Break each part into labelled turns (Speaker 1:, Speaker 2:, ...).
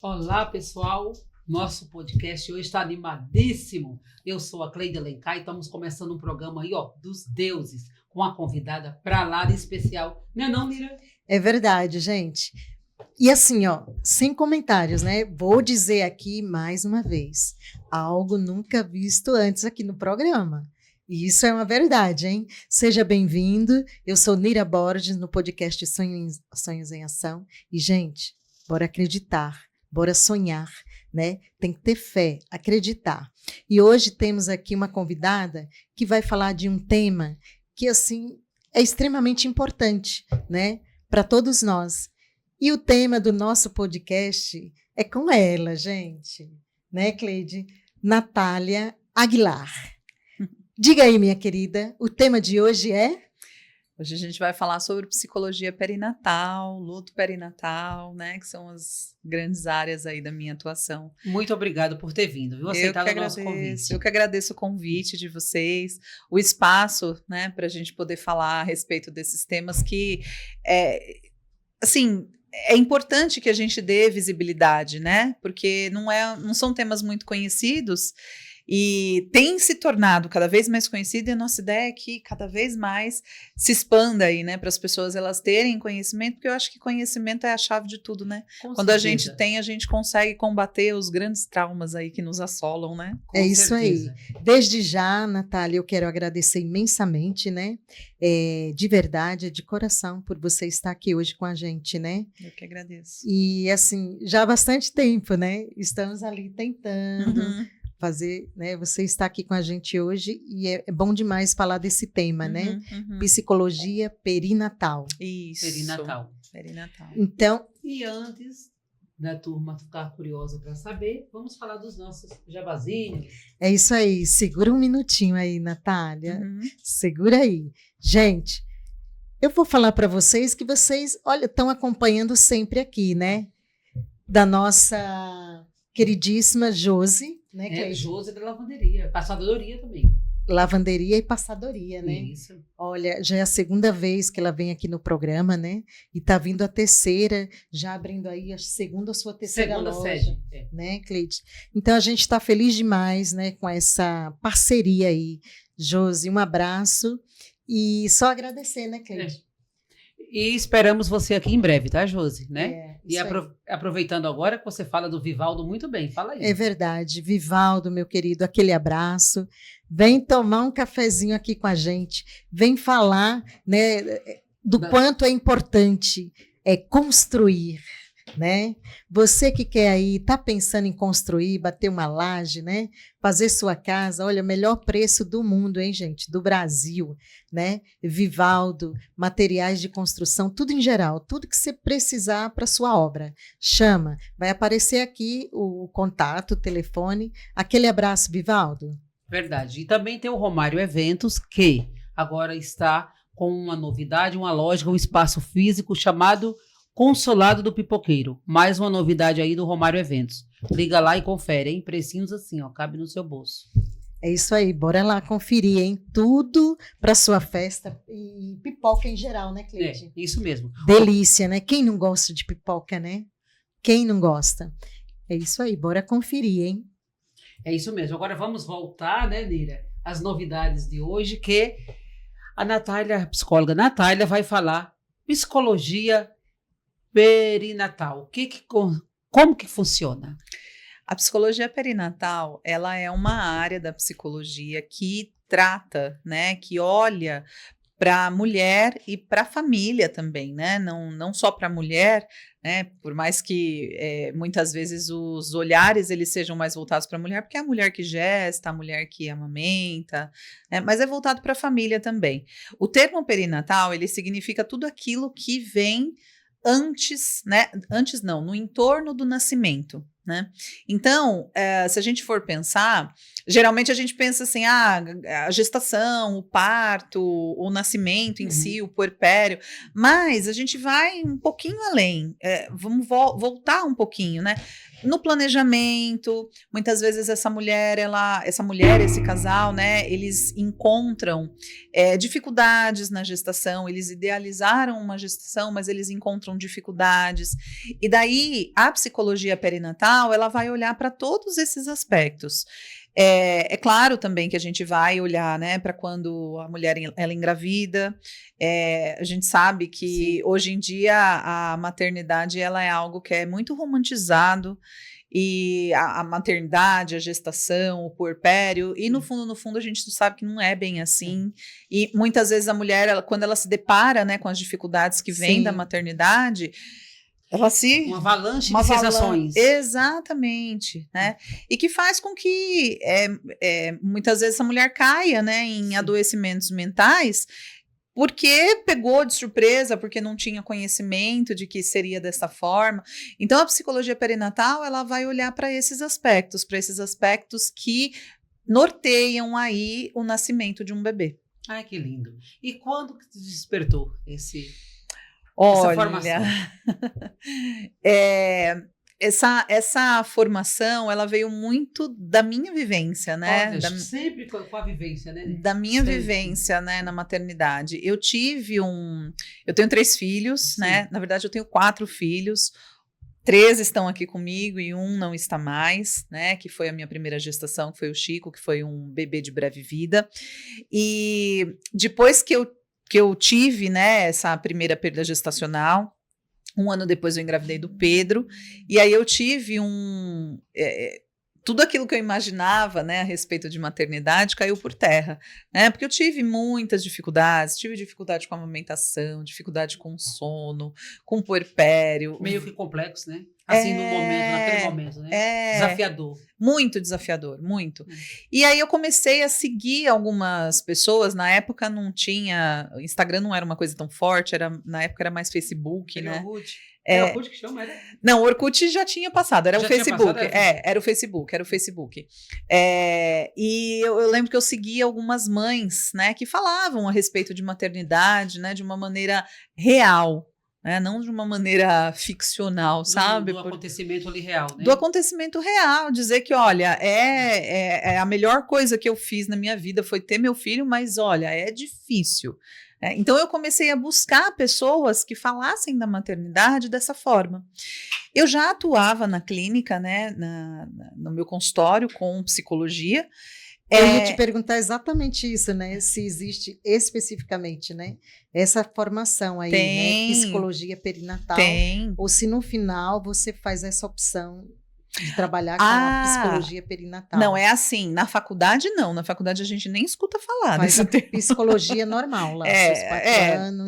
Speaker 1: Olá, pessoal. Nosso podcast hoje está animadíssimo. Eu sou a Cleide Alencar e estamos começando um programa aí, dos deuses, com a convidada pra lá de especial. Não é não, Mira?
Speaker 2: É verdade, gente. E assim, sem comentários, né? Vou dizer aqui mais uma vez, algo nunca visto antes aqui no programa. E isso é uma verdade, hein? Seja bem-vindo. Eu sou Nira Borges, no podcast Sonhos em Ação. E, gente, bora acreditar, bora sonhar, né? Tem que ter fé, acreditar. E hoje temos aqui uma convidada que vai falar de um tema que, assim, é extremamente importante, né? Para todos nós. E o tema do nosso podcast é com ela, gente. Né, Cleide? Natália Aguilar. Diga aí, minha querida, o tema de hoje é?
Speaker 3: Hoje a gente vai falar sobre psicologia perinatal, luto perinatal, né? Que são as grandes áreas aí da minha atuação.
Speaker 1: Muito obrigado por ter vindo, viu? Aceitado o nosso convite.
Speaker 3: Eu que agradeço o convite de vocês, o espaço, né? Para a gente poder falar a respeito desses temas que, é importante que a gente dê visibilidade, né? Porque não são temas muito conhecidos. E tem se tornado cada vez mais conhecido, e a nossa ideia é que cada vez mais se expanda aí, né, para as pessoas elas terem conhecimento, porque eu acho que conhecimento é a chave de tudo, né? Quando a gente tem, a gente consegue combater os grandes traumas aí que nos assolam, né?
Speaker 2: É isso aí. Desde já, Natália, eu quero agradecer imensamente, né? De verdade, de coração, por você estar aqui hoje com a gente, né?
Speaker 3: Eu que agradeço.
Speaker 2: E assim, já há bastante tempo, né? Estamos ali tentando fazer, né? Você está aqui com a gente hoje e é bom demais falar desse tema, né? Psicologia perinatal.
Speaker 3: Isso. Perinatal.
Speaker 2: Então,
Speaker 1: e antes da turma ficar curiosa para saber, vamos falar dos nossos jabazinhos.
Speaker 2: É isso aí. Segura um minutinho aí, Natália. Segura aí. Gente, eu vou falar para vocês que vocês, olha, estão acompanhando sempre aqui, né? Da nossa queridíssima Josi, né?
Speaker 1: Josi da lavanderia, passadoria também.
Speaker 2: Lavanderia e passadoria, né?
Speaker 1: Isso.
Speaker 2: Olha, já é a segunda vez que ela vem aqui no programa, né? E tá vindo a terceira, já abrindo aí a segunda ou sua terceira loja,
Speaker 1: sede,
Speaker 2: né, Cleide? Então a gente está feliz demais, né, com essa parceria aí. Josi, um abraço e só agradecer, né, Cleide?
Speaker 1: E esperamos você aqui em breve, tá, Josi? Né?
Speaker 2: E
Speaker 1: aproveitando agora que você fala do Vivaldo muito bem, fala aí.
Speaker 2: É verdade. Vivaldo, meu querido, aquele abraço. Vem tomar um cafezinho aqui com a gente. Vem falar, né, do quanto é importante construir, né? Você que quer aí, tá pensando em construir, bater uma laje, né? Fazer sua casa, olha, melhor preço do mundo, hein, gente? Do Brasil, né? Vivaldo, materiais de construção, tudo em geral, tudo que você precisar para sua obra. Chama, vai aparecer aqui o contato, o telefone. Aquele abraço, Vivaldo.
Speaker 1: Verdade. E também tem o Romário Eventos, que agora está com uma novidade, uma loja, um espaço físico chamado Consolado do Pipoqueiro. Mais uma novidade aí do Romário Eventos. Liga lá e confere, hein? Precinhos assim, cabe no seu bolso.
Speaker 2: É isso aí, bora lá conferir, hein? Tudo para sua festa e pipoca em geral, né, Cleide?
Speaker 1: Isso mesmo.
Speaker 2: Delícia, né? Quem não gosta de pipoca, né? Quem não gosta? É isso aí, bora conferir, hein?
Speaker 1: É isso mesmo. Agora vamos voltar, né, Nira, às novidades de hoje, que a Natália, a psicóloga Natália, vai falar psicologia perinatal. Como que funciona?
Speaker 3: A psicologia perinatal, ela é uma área da psicologia que trata, né, que olha para a mulher e para a família também, né? Não só para a mulher, né? Por mais que muitas vezes os olhares eles sejam mais voltados para a mulher, porque é a mulher que gesta, a mulher que amamenta, né? Mas é voltado para a família também. O termo perinatal, ele significa tudo aquilo que vem antes, né? Antes não, no entorno do nascimento, né? Então, se a gente for pensar, geralmente a gente pensa assim, a gestação, o parto, o nascimento em si, o puerpério, mas a gente vai um pouquinho além, vamos voltar um pouquinho, né? No planejamento, muitas vezes esse casal, né, eles encontram dificuldades na gestação, eles idealizaram uma gestação, mas eles encontram dificuldades, e daí a psicologia perinatal, ela vai olhar para todos esses aspectos. É claro também que a gente vai olhar, né, para quando a mulher ela engravida. A gente sabe que hoje em dia a maternidade ela é algo que é muito romantizado, e a maternidade, a gestação, o puerpério, e no fundo a gente sabe que não é bem assim, e muitas vezes a mulher, quando ela se depara, né, com as dificuldades que vêm da maternidade, uma avalanche de sensações. Exatamente, né? E que faz com que muitas vezes a mulher caia, né, em adoecimentos mentais, porque pegou de surpresa, porque não tinha conhecimento de que seria dessa forma. Então, a psicologia perinatal, ela vai olhar para esses aspectos que norteiam aí o nascimento de um bebê.
Speaker 1: Ai, que lindo. E quando que te despertou essa formação?
Speaker 3: Essa formação, ela veio muito da minha vivência, né?
Speaker 1: Sempre com a vivência, né?
Speaker 3: Da minha vivência, né, na maternidade. Eu tenho 3 filhos, né? Na verdade, eu tenho 4 filhos. 3 estão aqui comigo e 1 não está mais, né? Que foi a minha primeira gestação, que foi o Chico, que foi um bebê de breve vida. E depois que eu tive, né, essa primeira perda gestacional, 1 ano depois eu engravidei do Pedro, e aí eu tive tudo aquilo que eu imaginava, né, a respeito de maternidade caiu por terra, né, porque eu tive muitas dificuldades, tive dificuldade com a amamentação, dificuldade com sono, com puerpério.
Speaker 1: Meio que complexo, né? Assim, naquele momento, né? Desafiador.
Speaker 3: Muito desafiador, muito. E aí eu comecei a seguir algumas pessoas, na época não tinha, Instagram não era uma coisa tão forte, na época era mais Facebook, né?
Speaker 1: Era o Orkut que chama, era?
Speaker 3: Não, o Orkut já tinha passado, era o Facebook. Era o Facebook. E eu lembro que eu seguia algumas mães, né, que falavam a respeito de maternidade, né, de uma maneira real, né, não de uma maneira ficcional, sabe?
Speaker 1: Do acontecimento ali real, né?
Speaker 3: Do acontecimento real, dizer que, olha, a melhor coisa que eu fiz na minha vida foi ter meu filho, mas, olha, é difícil. Então, eu comecei a buscar pessoas que falassem da maternidade dessa forma. Eu já atuava na clínica, né, no meu consultório com psicologia.
Speaker 2: Eu ia te perguntar exatamente isso, né? Se existe especificamente, né? Essa formação aí, né? Psicologia perinatal.
Speaker 3: Tem.
Speaker 2: Ou se no final você faz essa opção de trabalhar com a psicologia perinatal.
Speaker 3: Não, é assim, na faculdade não, na faculdade a gente nem escuta falar.
Speaker 2: Faz a psicologia normal lá, seus 4 anos.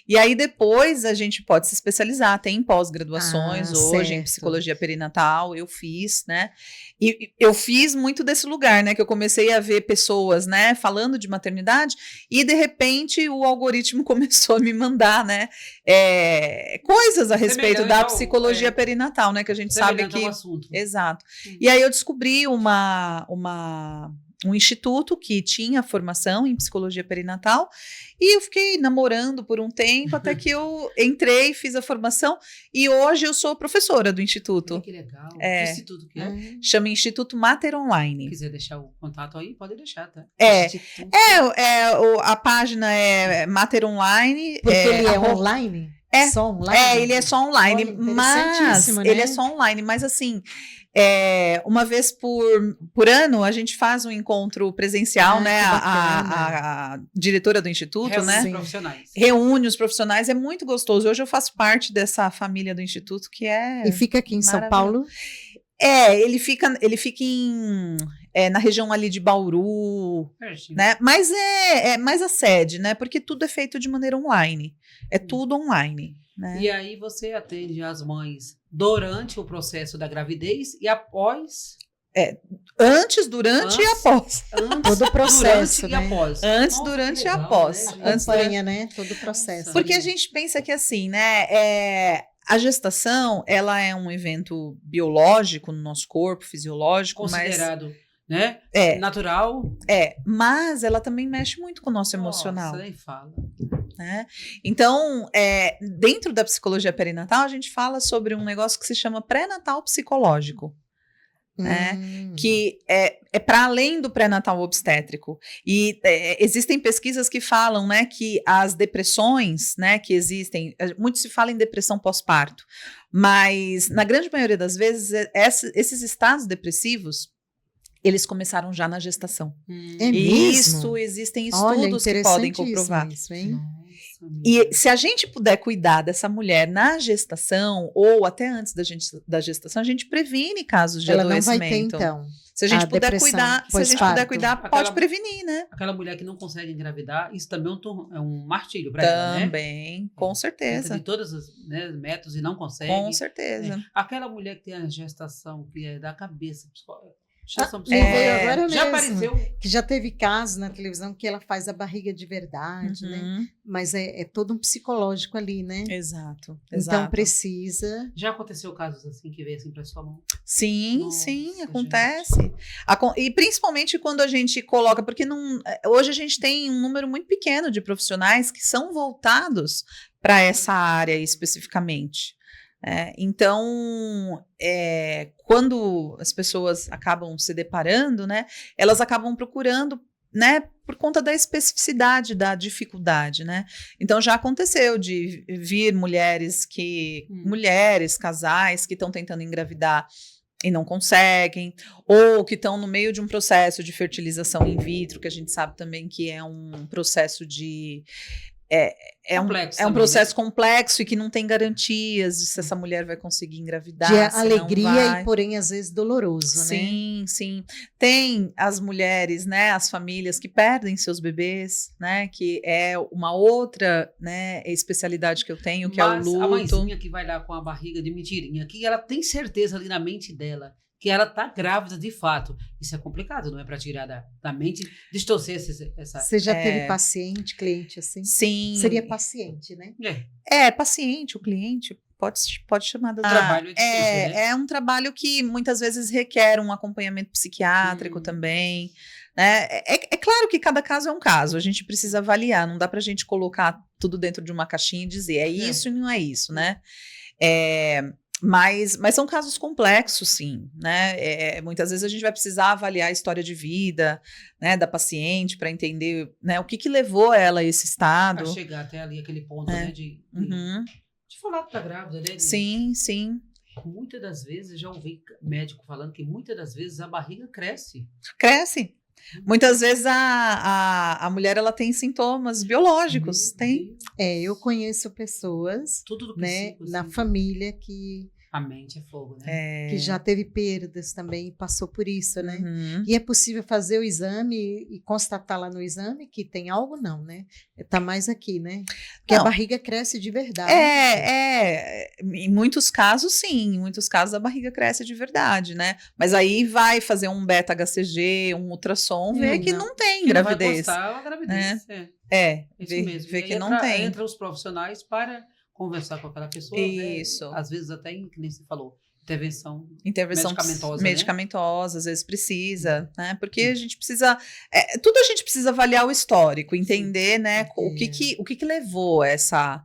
Speaker 3: E aí depois a gente pode se especializar, tem pós-graduações hoje em psicologia perinatal, eu fiz, né? E eu fiz muito desse lugar, né? Que eu comecei a ver pessoas, né, falando de maternidade e de repente o algoritmo começou a me mandar, né, coisas a respeito da psicologia perinatal, né? Que a gente sabe que... Exato. E aí eu descobri um instituto que tinha formação em psicologia perinatal e eu fiquei namorando por um tempo até que eu entrei, fiz a formação e hoje eu sou professora do instituto.
Speaker 1: Que legal. Que instituto que é?
Speaker 3: Chama Instituto Mater Online.
Speaker 1: Se quiser deixar o contato aí, pode deixar, tá?
Speaker 3: A página é Mater Online.
Speaker 2: Porque ele é online? Só online?
Speaker 3: Ele é só online, mas
Speaker 2: né?
Speaker 3: ele é só online, mas assim, uma vez por ano a gente faz um encontro presencial, né? A diretora do instituto,
Speaker 1: reúne os profissionais.
Speaker 3: Reúne os profissionais, é muito gostoso. Hoje eu faço parte dessa família do instituto que
Speaker 2: E fica aqui em São Paulo?
Speaker 3: Ele fica na região ali de Bauru, né? Mas é mais a sede, né? Porque tudo é feito de maneira online. É tudo online, né?
Speaker 1: E aí você atende as mães durante o processo da gravidez e após?
Speaker 3: Antes, durante e após.
Speaker 2: Todo o processo,
Speaker 1: durante e após.
Speaker 3: Antes, durante e após.
Speaker 2: Acompanha, né? Todo o processo.
Speaker 3: Porque a gente pensa que assim, né? A gestação, ela é um evento biológico no nosso corpo, fisiológico,
Speaker 1: Considerado, né?
Speaker 3: É.
Speaker 1: Natural.
Speaker 3: Mas ela também mexe muito com o nosso emocional.
Speaker 1: Nossa, nem fala.
Speaker 3: Né? Então, dentro da psicologia perinatal, a gente fala sobre um negócio que se chama pré-natal psicológico. Que é para além do pré-natal obstétrico. E existem pesquisas que falam, né, que as depressões, né, que existem, muito se fala em depressão pós-parto, mas na grande maioria das vezes, esses estados depressivos, eles começaram já na gestação.
Speaker 2: É mesmo?
Speaker 3: Isso, existem estudos que podem comprovar.
Speaker 2: Isso, hein?
Speaker 1: Nossa,
Speaker 3: E se a gente puder cuidar dessa mulher na gestação, ou até antes da gestação, a gente previne casos de
Speaker 2: Ela não
Speaker 3: adoecimento.
Speaker 2: vai ter, então.
Speaker 3: Se a gente
Speaker 2: a
Speaker 3: puder
Speaker 2: depressão
Speaker 3: cuidar, se a gente
Speaker 2: pós-parto.
Speaker 3: puder cuidar, pode
Speaker 1: Aquela-
Speaker 3: prevenir, né?
Speaker 1: Aquela mulher que não consegue engravidar, isso também é um martírio para ela, né?
Speaker 3: Também, com
Speaker 1: Tenta
Speaker 3: certeza.
Speaker 1: de todos os, né, métodos e não consegue.
Speaker 3: Com certeza.
Speaker 1: É. Aquela mulher que tem a gestação, que é da cabeça. Gestação
Speaker 2: Me veio
Speaker 3: É,
Speaker 2: agora
Speaker 1: já
Speaker 2: mesmo.
Speaker 1: apareceu.
Speaker 2: Que já teve casos na televisão que ela faz a barriga de verdade, né?
Speaker 3: Uhum.
Speaker 2: Mas é todo um psicológico ali, né?
Speaker 3: Exato,
Speaker 2: Então
Speaker 3: exato.
Speaker 2: precisa.
Speaker 1: Já aconteceu casos assim que veio assim para sua mão?
Speaker 3: Sim,
Speaker 1: Nossa,
Speaker 3: sim, acontece. E principalmente quando a gente coloca, porque hoje a gente tem um número muito pequeno de profissionais que são voltados para essa área especificamente. Então, quando as pessoas acabam se deparando, né, elas acabam procurando, né, por conta da especificidade da dificuldade, né? Então já aconteceu de vir mulheres, casais que estão tentando engravidar e não conseguem, ou que estão no meio de um processo de fertilização in vitro, que a gente sabe também que é um processo de
Speaker 1: Complexo
Speaker 3: é um
Speaker 1: também,
Speaker 3: processo
Speaker 1: né?
Speaker 3: complexo e que não tem garantias de se essa mulher vai conseguir engravidar.
Speaker 2: De
Speaker 3: se não
Speaker 2: alegria
Speaker 3: vai.
Speaker 2: e, porém, às vezes doloroso, né?
Speaker 3: Sim, sim. Tem as mulheres, né, as famílias que perdem seus bebês, né, que é uma outra, né, especialidade que eu tenho, que
Speaker 1: Mas
Speaker 3: é o luto.
Speaker 1: a mãezinha que vai lá com a barriga de mentirinha, que ela tem certeza ali na mente dela que ela tá grávida de fato. Isso é complicado, não é para tirar da mente, distorcer essa...
Speaker 2: Você já teve paciente, cliente assim?
Speaker 3: Sim.
Speaker 2: Seria paciente, né?
Speaker 3: Paciente, o cliente, pode chamar da
Speaker 1: trabalho é difícil, né?
Speaker 3: É um trabalho que muitas vezes requer um acompanhamento psiquiátrico também. Né? É claro que cada caso é um caso, a gente precisa avaliar, não dá pra gente colocar tudo dentro de uma caixinha e dizer é isso e não é isso, né? Mas são casos complexos, sim, né? Muitas vezes a gente vai precisar avaliar a história de vida, né, da paciente para entender, né, o que levou ela a esse estado.
Speaker 1: Para chegar até ali aquele ponto, né, de falar que tá grávida, né?
Speaker 3: Sim, sim.
Speaker 1: Muitas das vezes, eu já ouvi médico falando que muitas das vezes a barriga cresce.
Speaker 3: Cresce. Muitas vezes a mulher ela tem sintomas biológicos, tem.
Speaker 2: Eu conheço pessoas,
Speaker 1: Tudo do
Speaker 2: né,
Speaker 1: psico,
Speaker 2: na
Speaker 1: assim.
Speaker 2: família que
Speaker 1: A mente é fogo, né?
Speaker 2: que já teve perdas também e passou por isso, né?
Speaker 3: Uhum.
Speaker 2: E é possível fazer o exame e constatar lá no exame que tem algo, não, né? Tá mais aqui, né? Porque a
Speaker 3: Não.
Speaker 2: barriga cresce de verdade.
Speaker 3: Em muitos casos, sim. Em muitos casos, a barriga cresce de verdade, né? Mas aí vai fazer um beta-HCG, um ultrassom, ver que não tem
Speaker 1: Que não vai
Speaker 3: gravidez.
Speaker 1: constar a gravidez. Isso
Speaker 3: Ver
Speaker 1: mesmo.
Speaker 3: ver
Speaker 1: E
Speaker 3: que
Speaker 1: aí
Speaker 3: não tem.
Speaker 1: Entra os profissionais para conversar com aquela pessoa.
Speaker 3: Isso.
Speaker 1: Né? Às vezes até, que nem você falou, intervenção
Speaker 3: Intervenção
Speaker 1: medicamentosa,
Speaker 3: medicamentosa, às vezes precisa, né? Porque a gente precisa, tudo a gente precisa avaliar o histórico, entender, né, o que levou essa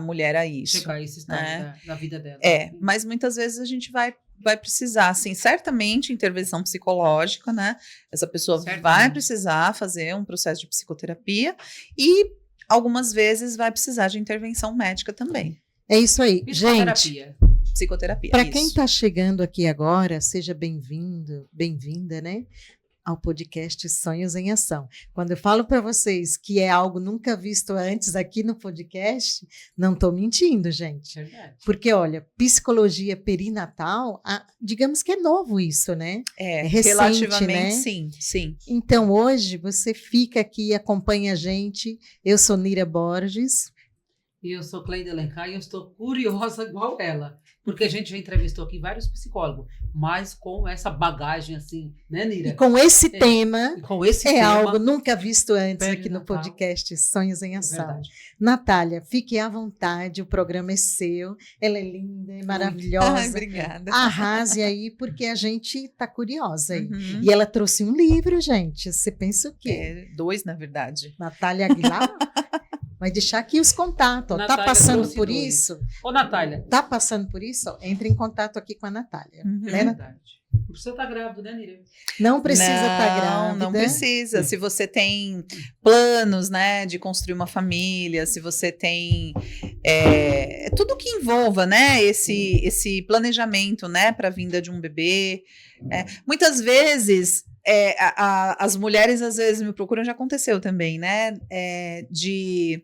Speaker 3: mulher a isso.
Speaker 1: chegar a esse estado
Speaker 3: né?
Speaker 1: da vida dela.
Speaker 3: Mas muitas vezes a gente vai precisar, assim, certamente intervenção psicológica, né? Essa pessoa vai precisar fazer um processo de psicoterapia e algumas vezes vai precisar de intervenção médica também.
Speaker 2: É isso aí, gente.
Speaker 3: Psicoterapia.
Speaker 2: Para quem está chegando aqui agora, seja bem-vindo, bem-vinda, né? Ao podcast Sonhos em Ação. Quando eu falo para vocês que é algo nunca visto antes aqui no podcast, não estou mentindo, gente.
Speaker 1: Verdade.
Speaker 2: Porque, olha, psicologia perinatal, digamos que é novo isso, né? É recente,
Speaker 3: relativamente,
Speaker 2: né?
Speaker 3: Sim.
Speaker 2: Então, hoje, você fica aqui e acompanha a gente. Eu sou Nira Borges.
Speaker 1: E eu sou Cleide Alencar e eu estou curiosa igual ela. Porque a gente já entrevistou aqui vários psicólogos, mas com essa bagagem assim, né, Nira?
Speaker 2: E com esse tema,
Speaker 1: E com esse
Speaker 2: é
Speaker 1: tema,
Speaker 2: algo nunca visto antes aqui no
Speaker 1: Perinatal.
Speaker 2: podcast Sonhos em
Speaker 1: é
Speaker 2: Ação.
Speaker 1: verdade.
Speaker 2: Natália, fique à vontade, o programa é seu. Ela é linda, é
Speaker 3: Ai,
Speaker 2: maravilhosa.
Speaker 3: obrigada.
Speaker 2: Arrase aí, porque a gente tá curiosa aí.
Speaker 3: Uhum.
Speaker 2: E ela trouxe um livro, gente. Você pensa o quê?
Speaker 3: É, 2, na verdade.
Speaker 2: Natália Aguilar? Vai deixar aqui os contatos. Ó. Tá
Speaker 1: Natália
Speaker 2: passando
Speaker 1: trouxe
Speaker 2: por
Speaker 1: 2.
Speaker 2: isso?
Speaker 1: Ô, Natália.
Speaker 2: Tá passando por isso? Ó, entre em contato aqui com a Natália.
Speaker 3: Uhum.
Speaker 1: É
Speaker 2: Né,
Speaker 1: verdade. Não precisa estar grávida, né, Nira?
Speaker 2: Não precisa estar grávida.
Speaker 3: Não precisa. Se você tem planos, né, de construir uma família, se você tem tudo que envolva, né, esse planejamento, né, para a vinda de um bebê. Muitas vezes as mulheres às vezes me procuram, já aconteceu também, né, de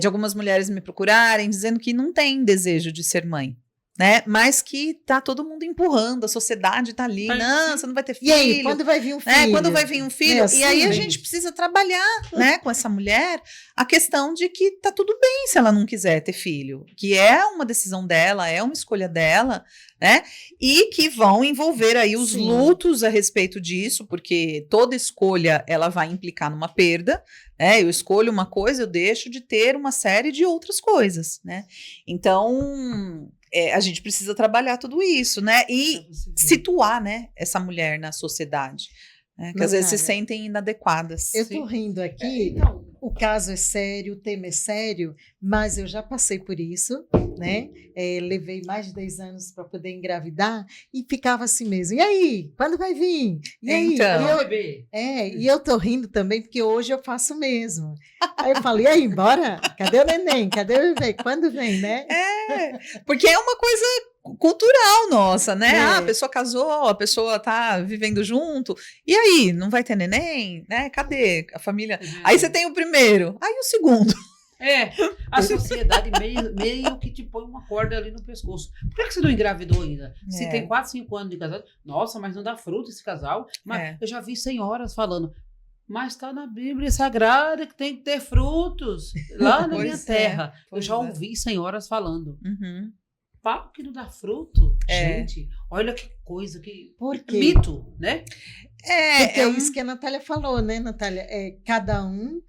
Speaker 3: algumas mulheres me procurarem dizendo que não tem desejo de ser mãe. Né? Mas que tá todo mundo empurrando, a sociedade tá ali, não, você não vai ter filho.
Speaker 2: E aí, quando vai vir um filho?
Speaker 3: Né? Quando vai vir um filho?
Speaker 2: Assim,
Speaker 3: e aí a
Speaker 1: né?
Speaker 3: gente precisa trabalhar, né, com essa mulher a questão de que tá tudo bem se ela não quiser ter filho, que é uma decisão dela, é uma escolha dela, né? E que vão envolver aí os
Speaker 2: Sim.
Speaker 3: lutos a respeito disso, porque toda escolha ela vai implicar numa perda, né? Eu escolho uma coisa, eu deixo de ter uma série de outras coisas, né? Então a gente precisa trabalhar tudo isso, né? E situar, né, essa mulher na sociedade, né? Que às vezes se
Speaker 2: Natália,
Speaker 3: sentem inadequadas.
Speaker 2: eu tô rindo aqui.
Speaker 1: Então,
Speaker 2: O caso é sério, o tema é sério, mas eu já passei por isso, né? Levei mais de 10 anos para poder engravidar e ficava assim mesmo. E aí? Quando vai vir? E aí?
Speaker 3: Então.
Speaker 2: E eu,
Speaker 1: bebê.
Speaker 2: e eu tô rindo também, porque hoje eu faço o mesmo. Aí eu falei, e aí, bora? Cadê o neném? Cadê o bebê? Quando vem, né?
Speaker 3: Porque é uma coisa cultural nossa, né?
Speaker 2: É.
Speaker 3: A pessoa casou, a pessoa tá vivendo junto, e aí, não vai ter neném? Né? Cadê a família? Aí você tem o primeiro, aí o segundo.
Speaker 1: A sociedade meio que te põe uma corda ali no pescoço. Por que você não engravidou ainda? Se tem 4, 5 anos de casado, nossa, mas não dá fruto esse casal. Mas eu já vi senhoras falando, mas está na Bíblia Sagrada que tem que ter frutos lá na minha terra. Eu já ouvi senhoras falando.
Speaker 3: Uhum.
Speaker 1: Papo que não dá fruto.
Speaker 3: É.
Speaker 1: Gente, olha que coisa, que
Speaker 2: Por quê?
Speaker 1: mito, né?
Speaker 2: Porque é isso que a Natália falou, né, Natália? Cada um,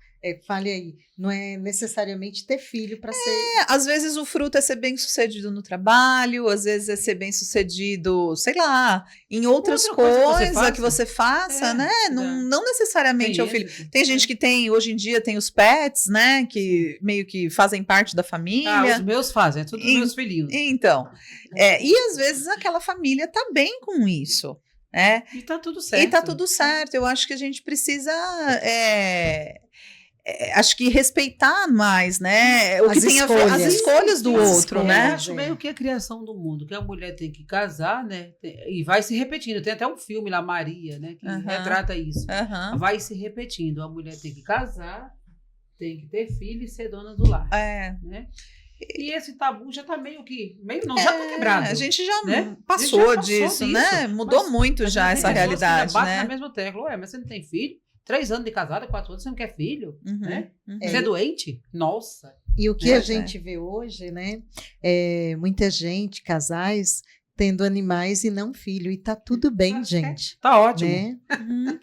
Speaker 2: fale aí, não é necessariamente ter filho para ser.
Speaker 3: Às vezes o fruto é ser bem sucedido no trabalho, às vezes é ser bem sucedido, sei lá, em outras
Speaker 1: Outra coisa
Speaker 3: coisas
Speaker 1: que você faça.
Speaker 3: né?
Speaker 1: É.
Speaker 3: Não necessariamente é o filho.
Speaker 1: esse.
Speaker 3: Tem gente que hoje em dia tem os pets, né? Que meio que fazem parte da família.
Speaker 1: Os meus fazem, é tudo dos meus filhinhos.
Speaker 3: Então, e às vezes aquela família tá bem com isso, né?
Speaker 1: E tá tudo certo.
Speaker 3: E tá tudo certo. Eu acho que a gente precisa, acho que respeitar mais, né? O
Speaker 2: As
Speaker 3: que tem a ver, as
Speaker 2: escolhas.
Speaker 3: escolhas do
Speaker 2: As
Speaker 3: outro,
Speaker 1: Eu
Speaker 3: né?
Speaker 1: acho meio que a criação do mundo, que a mulher tem que casar, né? E vai se repetindo. Tem até um filme lá, Maria, né? Que
Speaker 3: Aham.
Speaker 1: retrata isso.
Speaker 3: Aham.
Speaker 1: Vai se repetindo. A mulher tem que casar, tem que ter filho e ser dona do lar, né? E esse tabu já tá meio não, já tá quebrado.
Speaker 3: A gente já
Speaker 1: né?
Speaker 3: passou,
Speaker 1: A gente já passou
Speaker 3: disso,
Speaker 1: disso,
Speaker 3: né? Mudou
Speaker 1: mas
Speaker 3: muito
Speaker 1: Mas
Speaker 3: já
Speaker 1: tem
Speaker 3: essa
Speaker 1: pessoas que
Speaker 3: realidade,
Speaker 1: ainda batem
Speaker 3: né?
Speaker 1: na mesma tecla. Ué, mas você não tem filho? 3 anos de casada, 4 anos, você não quer filho?
Speaker 3: Uhum,
Speaker 1: Né?
Speaker 3: uhum.
Speaker 1: Você é doente? Nossa.
Speaker 2: E o que
Speaker 3: É,
Speaker 2: a gente vê hoje, né? Muita gente, casais, tendo animais e não filho. E tá tudo bem, gente.
Speaker 1: Tá ótimo.
Speaker 2: Né?
Speaker 3: Uhum.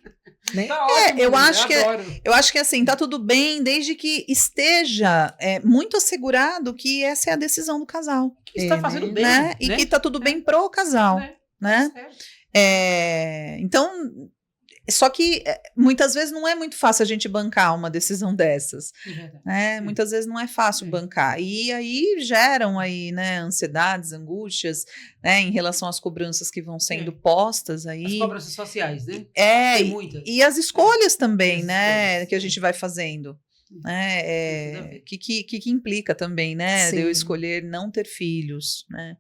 Speaker 2: Né?
Speaker 1: Tá ótimo.
Speaker 3: eu acho que
Speaker 1: adoro.
Speaker 3: Eu acho que assim, tá tudo bem desde que esteja muito assegurado que essa é a decisão do casal,
Speaker 1: Que está
Speaker 2: né?
Speaker 1: fazendo bem.
Speaker 3: né? E que tá tudo bem pro casal, né?
Speaker 1: Certo.
Speaker 3: Então, só que muitas vezes não é muito fácil a gente bancar uma decisão dessas,
Speaker 1: É verdade.
Speaker 3: né? Muitas vezes não é fácil bancar. E aí geram aí, né, ansiedades, angústias, né, em relação às cobranças que vão sendo postas
Speaker 1: As
Speaker 3: aí.
Speaker 1: cobranças sociais, né? Tem muitas.
Speaker 3: E as escolhas também,
Speaker 1: As
Speaker 3: né,
Speaker 1: escolhas,
Speaker 3: que a
Speaker 1: sim.
Speaker 3: gente vai fazendo. Né,
Speaker 1: Tem tudo a ver.
Speaker 3: que implica também, né, de eu
Speaker 2: Sim.
Speaker 3: escolher não ter filhos, né,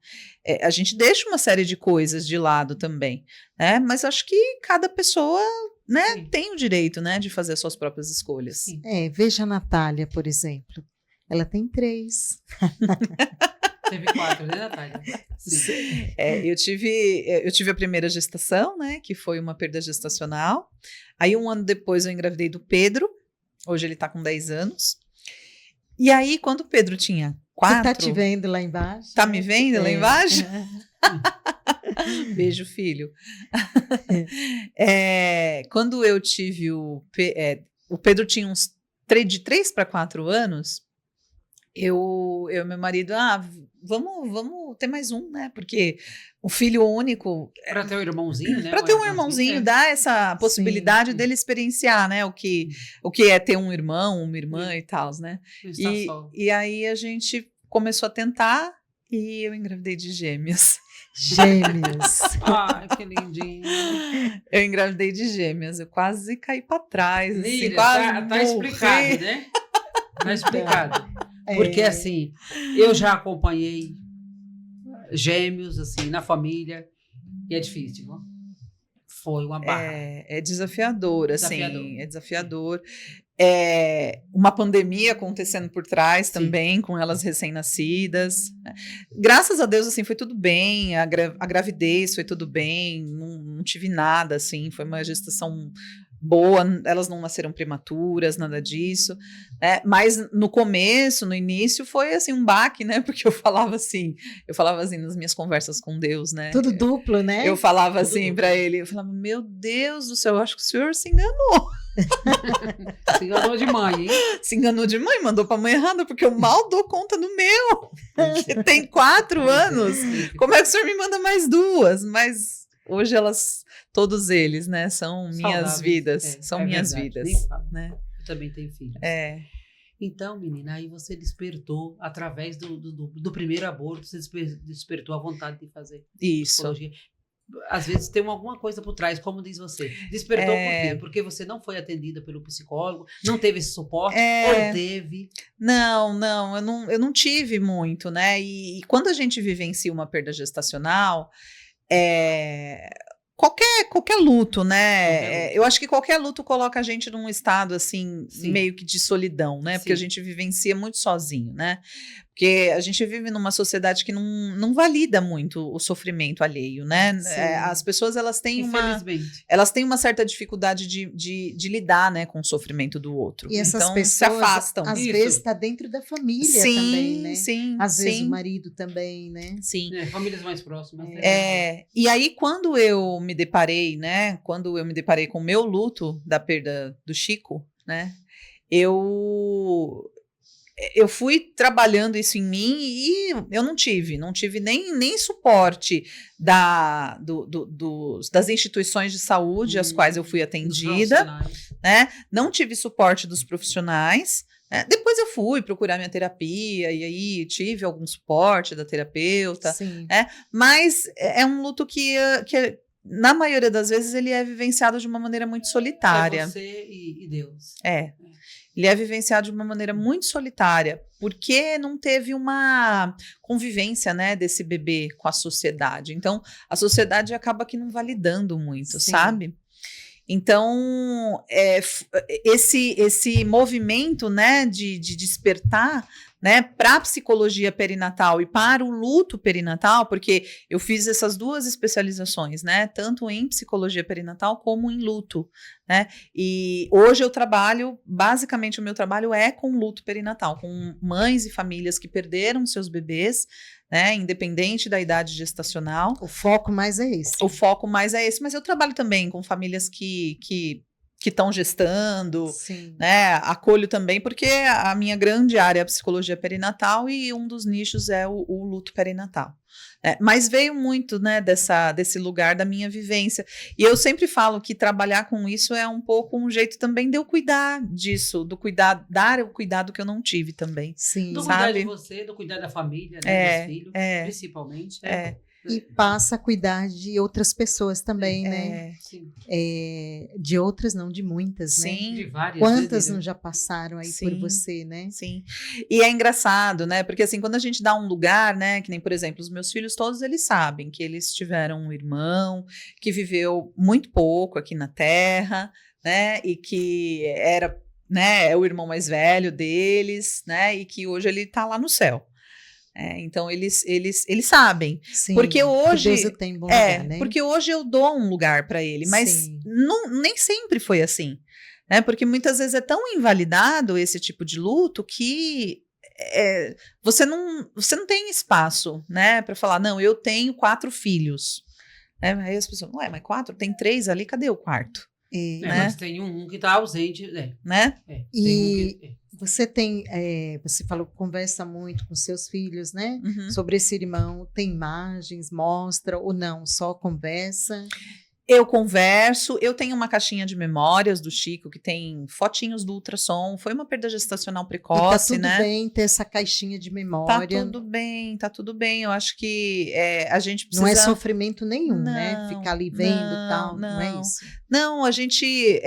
Speaker 3: a gente deixa uma série de coisas de lado também, né, mas acho que cada pessoa, né,
Speaker 1: Sim.
Speaker 3: tem o direito, né, de fazer as suas próprias escolhas.
Speaker 1: Sim.
Speaker 2: Veja a Natália, por exemplo. Ela tem 3.
Speaker 1: Teve 4, né, Natália? Sim.
Speaker 3: Eu tive a primeira gestação, né, que foi uma perda gestacional, aí 1 ano depois eu engravidei do Pedro, hoje ele tá com 10 anos, e aí quando o Pedro tinha 4.
Speaker 2: Que tá te vendo lá embaixo.
Speaker 3: Tá me vendo lá embaixo? Beijo, filho. Quando eu tive o Pedro tinha de 3 para 4 anos, eu e meu marido, vamos ter mais um, né? Porque o filho único...
Speaker 1: Para ter um irmãozinho, né?
Speaker 3: Para ter um irmãozinho, dá essa possibilidade dele experienciar, né? O que é ter um irmão, uma irmã e tal, né? E aí a gente começou a tentar e eu engravidei de gêmeas.
Speaker 2: Gêmeos.
Speaker 1: Ai, que lindinho.
Speaker 3: Eu engravidei de gêmeas, eu quase caí para trás.
Speaker 1: Líria,
Speaker 3: assim, quase
Speaker 1: tá explicado, né? Tá explicado. Porque assim, eu já acompanhei gêmeos, assim, na família, e é difícil, não? Foi uma barra.
Speaker 3: É desafiador, assim,
Speaker 1: Desafiador.
Speaker 3: é desafiador. Uma pandemia acontecendo por trás também, com elas recém-nascidas. Graças a Deus, assim, foi tudo bem, a gravidez foi tudo bem, não tive nada, assim, foi uma gestação boa, elas não nasceram prematuras, nada disso, né? Mas no começo, no início, foi assim um baque, né? Porque eu falava assim nas minhas conversas com Deus, né?
Speaker 2: Tudo duplo, né?
Speaker 3: Eu falava assim para ele, eu falava, meu Deus do céu, eu acho que o senhor se enganou.
Speaker 1: Se enganou de mãe, hein?
Speaker 3: Se enganou de mãe, mandou pra mãe errada, porque eu mal dou conta do meu, que tem 4 anos. Como é que o senhor me manda mais 2? Mas hoje todos eles, né, são minhas vidas, são minhas vidas, né?
Speaker 1: Eu também tenho filhos. Então, menina, aí você despertou, através do primeiro aborto, você despertou a vontade de fazer psicologia. Às vezes tem alguma coisa por trás, como diz você. Despertou por quê? Porque você não foi atendida pelo psicólogo, não teve esse suporte, ou teve?
Speaker 3: Não, eu não tive muito, né? E quando a gente vivencia uma perda gestacional, qualquer luto, né? Eu acho que qualquer luto coloca a gente num estado, assim, meio que de solidão, né? Porque a gente vivencia muito sozinho, né? Porque a gente vive numa sociedade que não valida muito o sofrimento alheio, né? As pessoas, elas têm uma certa dificuldade de lidar, né, com o sofrimento do outro.
Speaker 2: E essas
Speaker 3: então,
Speaker 2: pessoas,
Speaker 3: se afastam.
Speaker 2: Às vezes, está dentro da família também, né?
Speaker 3: Sim,
Speaker 2: às vezes o marido também, né?
Speaker 3: Sim.
Speaker 1: Famílias mais próximas.
Speaker 3: E aí, quando eu me deparei, né? Quando eu me deparei com o meu luto da perda do Chico, né? Eu fui trabalhando isso em mim e eu não tive nem suporte das instituições de saúde às quais eu fui atendida, né? Não tive suporte dos profissionais. Depois eu fui procurar minha terapia e aí tive algum suporte da terapeuta, mas é um luto que na maioria das vezes ele é vivenciado de uma maneira muito solitária.
Speaker 1: É você e Deus.
Speaker 3: Ele é vivenciado de uma maneira muito solitária, porque não teve uma convivência, né, desse bebê com a sociedade. Então, a sociedade acaba que não validando muito, sabe? Então, esse movimento, né, de despertar, né, para a psicologia perinatal e para o luto perinatal, porque eu fiz essas 2 especializações, né, tanto em psicologia perinatal como em luto, né, e hoje eu trabalho, basicamente o meu trabalho é com luto perinatal, com mães e famílias que perderam seus bebês, né, independente da idade gestacional.
Speaker 2: O foco mais é esse.
Speaker 3: Mas eu trabalho também com famílias que estão gestando, né? Acolho também, porque a minha grande área é a psicologia perinatal e um dos nichos é o luto perinatal. Mas veio muito, né, desse lugar da minha vivência. E eu sempre falo que trabalhar com isso é um pouco um jeito também de eu cuidar disso, dar o cuidado que eu não tive também.
Speaker 2: Sim.
Speaker 1: Do cuidar de você, do cuidar da família, né, dos filhos, principalmente.
Speaker 2: E passa a cuidar de outras pessoas também, né?
Speaker 1: Sim.
Speaker 2: De outras, não, de muitas,
Speaker 3: Sim.
Speaker 2: né?
Speaker 1: De várias.
Speaker 2: Quantas não já passaram aí
Speaker 3: Sim.
Speaker 2: por você, né?
Speaker 3: Sim. E é engraçado, né? Porque assim, quando a gente dá um lugar, né? Que nem, por exemplo, os meus filhos todos, eles sabem que eles tiveram um irmão que viveu muito pouco aqui na Terra, né? E que era, né? É o irmão mais velho deles, né? E que hoje ele tá lá no céu. Então eles sabem.
Speaker 2: Sim,
Speaker 3: porque hoje
Speaker 2: Deus o tem em bom lugar, né?
Speaker 3: Porque hoje eu dou um lugar para ele, mas nem sempre foi assim, né? Porque muitas vezes é tão invalidado esse tipo de luto que você não tem espaço, né, para falar, não, eu tenho 4 filhos. Aí as pessoas, ué, mas 4? Tem 3 ali, cadê o quarto? Né?
Speaker 1: Mas tem um que está ausente,
Speaker 3: Né?
Speaker 2: Você falou que conversa muito com seus filhos, né?
Speaker 3: Uhum.
Speaker 2: Sobre esse irmão, tem imagens, mostra ou não, só conversa?
Speaker 3: Eu converso, eu tenho uma caixinha de memórias do Chico que tem fotinhos do ultrassom, foi uma perda gestacional precoce,
Speaker 2: E tá tudo
Speaker 3: né?
Speaker 2: bem ter essa caixinha de memória.
Speaker 3: Tá tudo bem. Eu acho que a gente precisa...
Speaker 2: Não é sofrimento nenhum, né? Ficar ali vendo e tal, não é isso?
Speaker 3: Não, a gente...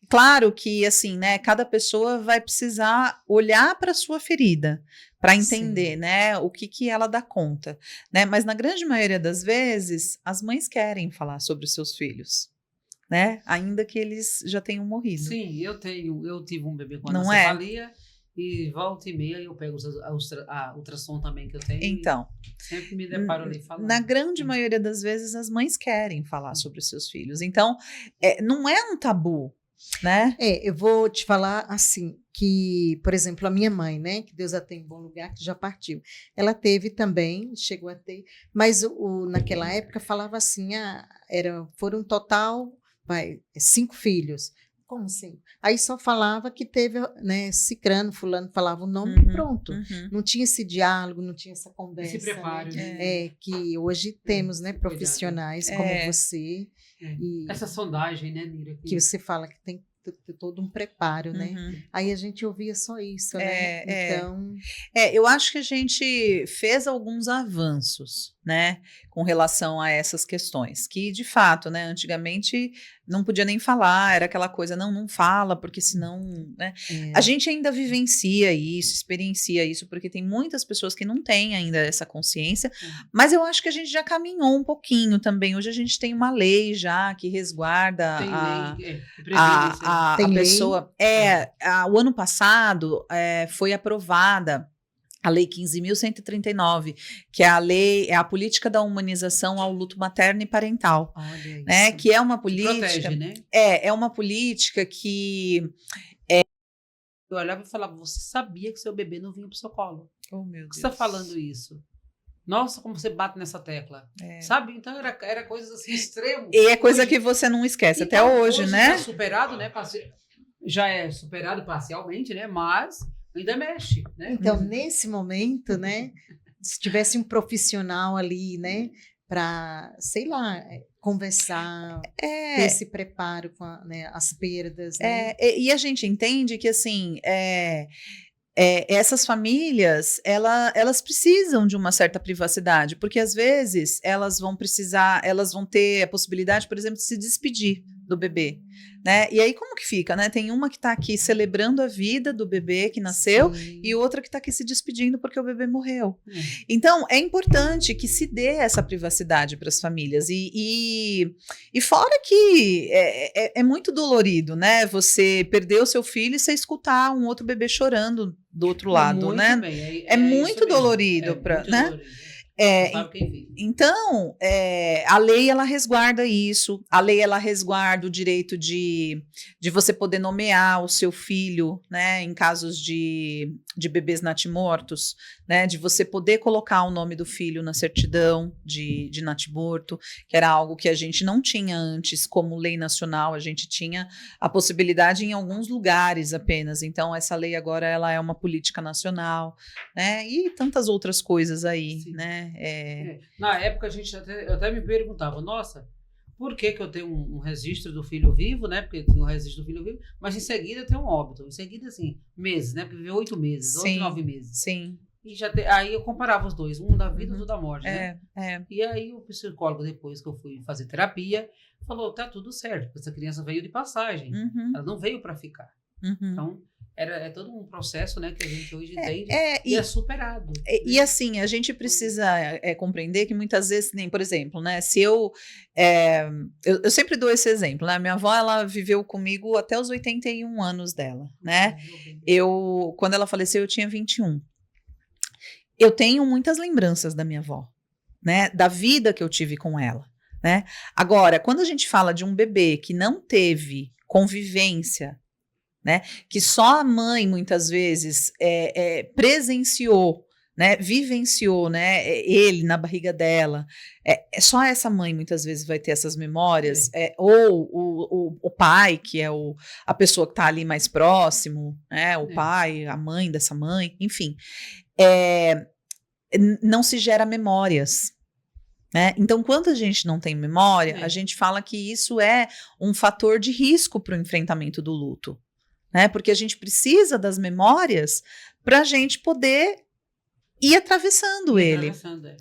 Speaker 3: Claro que, assim, né? Cada pessoa vai precisar olhar para a sua ferida, para entender, né, o que ela dá conta, né? Mas na grande maioria das vezes, as mães querem falar sobre os seus filhos, né? Ainda que eles já tenham morrido.
Speaker 1: Sim, eu tive um bebê com
Speaker 3: Não
Speaker 1: anencefalia e volta e meia eu pego a ultrassom também que eu tenho.
Speaker 3: Então,
Speaker 1: sempre me deparo ali falando.
Speaker 3: Na grande maioria das vezes, as mães querem falar sobre os seus filhos. Então, não é um tabu, né?
Speaker 2: Eu vou te falar assim, que, por exemplo, a minha mãe, né, que Deus a tem em bom lugar, que já partiu, ela teve também, chegou a ter, mas naquela época falava assim, foram total, 5 filhos. Como assim? Aí só falava que teve, né, cicrano, fulano, falava o nome e pronto. Não tinha esse diálogo, não tinha essa conversa.
Speaker 1: Esse preparo,
Speaker 2: né? Que hoje temos, né, profissionais como você. E
Speaker 1: essa sondagem, né, Nira?
Speaker 2: que você fala que tem todo um preparo, né? Aí a gente ouvia só isso, né? Então...
Speaker 3: eu acho que a gente fez alguns avanços, né? Com relação a essas questões. Que, de fato, né? Antigamente não podia nem falar, era aquela coisa, não fala, porque senão... Né? A gente ainda vivencia isso, experiencia isso, porque tem muitas pessoas que não têm ainda essa consciência, mas eu acho que a gente já caminhou um pouquinho também. Hoje a gente tem uma lei já que resguarda a pessoa. O ano passado foi aprovada a Lei 15.139, que é a política da humanização ao luto materno e parental.
Speaker 2: Olha
Speaker 3: né?
Speaker 2: isso.
Speaker 3: Que é uma política.
Speaker 1: Protege, né?
Speaker 3: É uma política que.
Speaker 1: Eu olhava e falava, você sabia que seu bebê não vinha pro seu colo?
Speaker 3: Oh, meu
Speaker 1: Por que
Speaker 3: Deus.
Speaker 1: você está falando isso? Nossa, como você bate nessa tecla. Sabe? Então era coisas assim extremas.
Speaker 3: E é coisa que você não esquece até hoje, né?
Speaker 1: Já superado, né? Já é superado parcialmente, né? Mas ainda mexe, né?
Speaker 2: Então, nesse momento, né? Se tivesse um profissional ali, né? Para, sei lá, conversar, ter esse preparo com as perdas. Né?
Speaker 3: E a gente entende que, assim, essas famílias, elas precisam de uma certa privacidade, porque às vezes elas vão ter a possibilidade, por exemplo, de se despedir do bebê, né? E aí como que fica, né? Tem uma que está aqui celebrando a vida do bebê que nasceu e outra que está aqui se despedindo porque o bebê morreu. Então, é importante que se dê essa privacidade para as famílias e fora que é muito dolorido, né? Você perder o seu filho e você escutar um outro bebê chorando do outro lado, né?
Speaker 1: É
Speaker 3: muito dolorido, né? Então, a lei, ela resguarda isso, a lei, ela resguarda o direito de você poder nomear o seu filho, né, em casos de bebês natimortos, né, de você poder colocar o nome do filho na certidão de natimorto, que era algo que a gente não tinha antes como lei nacional, a gente tinha a possibilidade em alguns lugares apenas, então essa lei agora ela é uma política nacional, né, e tantas outras coisas aí, né.
Speaker 1: Na época eu até me perguntava, nossa, por que eu tenho um registro do filho vivo, né? Porque eu tenho um registro do filho vivo, mas em seguida eu tenho um óbito. Em seguida, assim, meses, né? Porque viveu 8 meses, 8, 9 meses.
Speaker 3: Sim.
Speaker 1: E aí eu comparava os dois, um da vida e outro da morte, né? E aí o psicólogo, depois que eu fui fazer terapia, falou, tá tudo certo, essa criança veio de passagem, ela não veio para ficar. Então, é todo um processo, né, que a gente hoje entende e é superado.
Speaker 3: E assim, a gente precisa compreender que muitas vezes, nem, por exemplo, né, se eu sempre dou esse exemplo, né, minha avó, ela viveu comigo até os 81 anos dela, né, quando ela faleceu eu tinha 21. Eu tenho muitas lembranças da minha avó, né, da vida que eu tive com ela, né. Agora, quando a gente fala de um bebê que não teve convivência né? Que só a mãe, muitas vezes, presenciou, né? Vivenciou, né? Ele na barriga dela. Só essa mãe, muitas vezes, vai ter essas memórias. Ou o pai, que é a pessoa que está ali mais próximo, né? O pai, a mãe dessa mãe, enfim. Não se gera memórias. Né? Então, quando a gente não tem memória, a gente fala que isso é um fator de risco para o enfrentamento do luto. Né? Porque a gente precisa das memórias para a gente poder ir atravessando ele.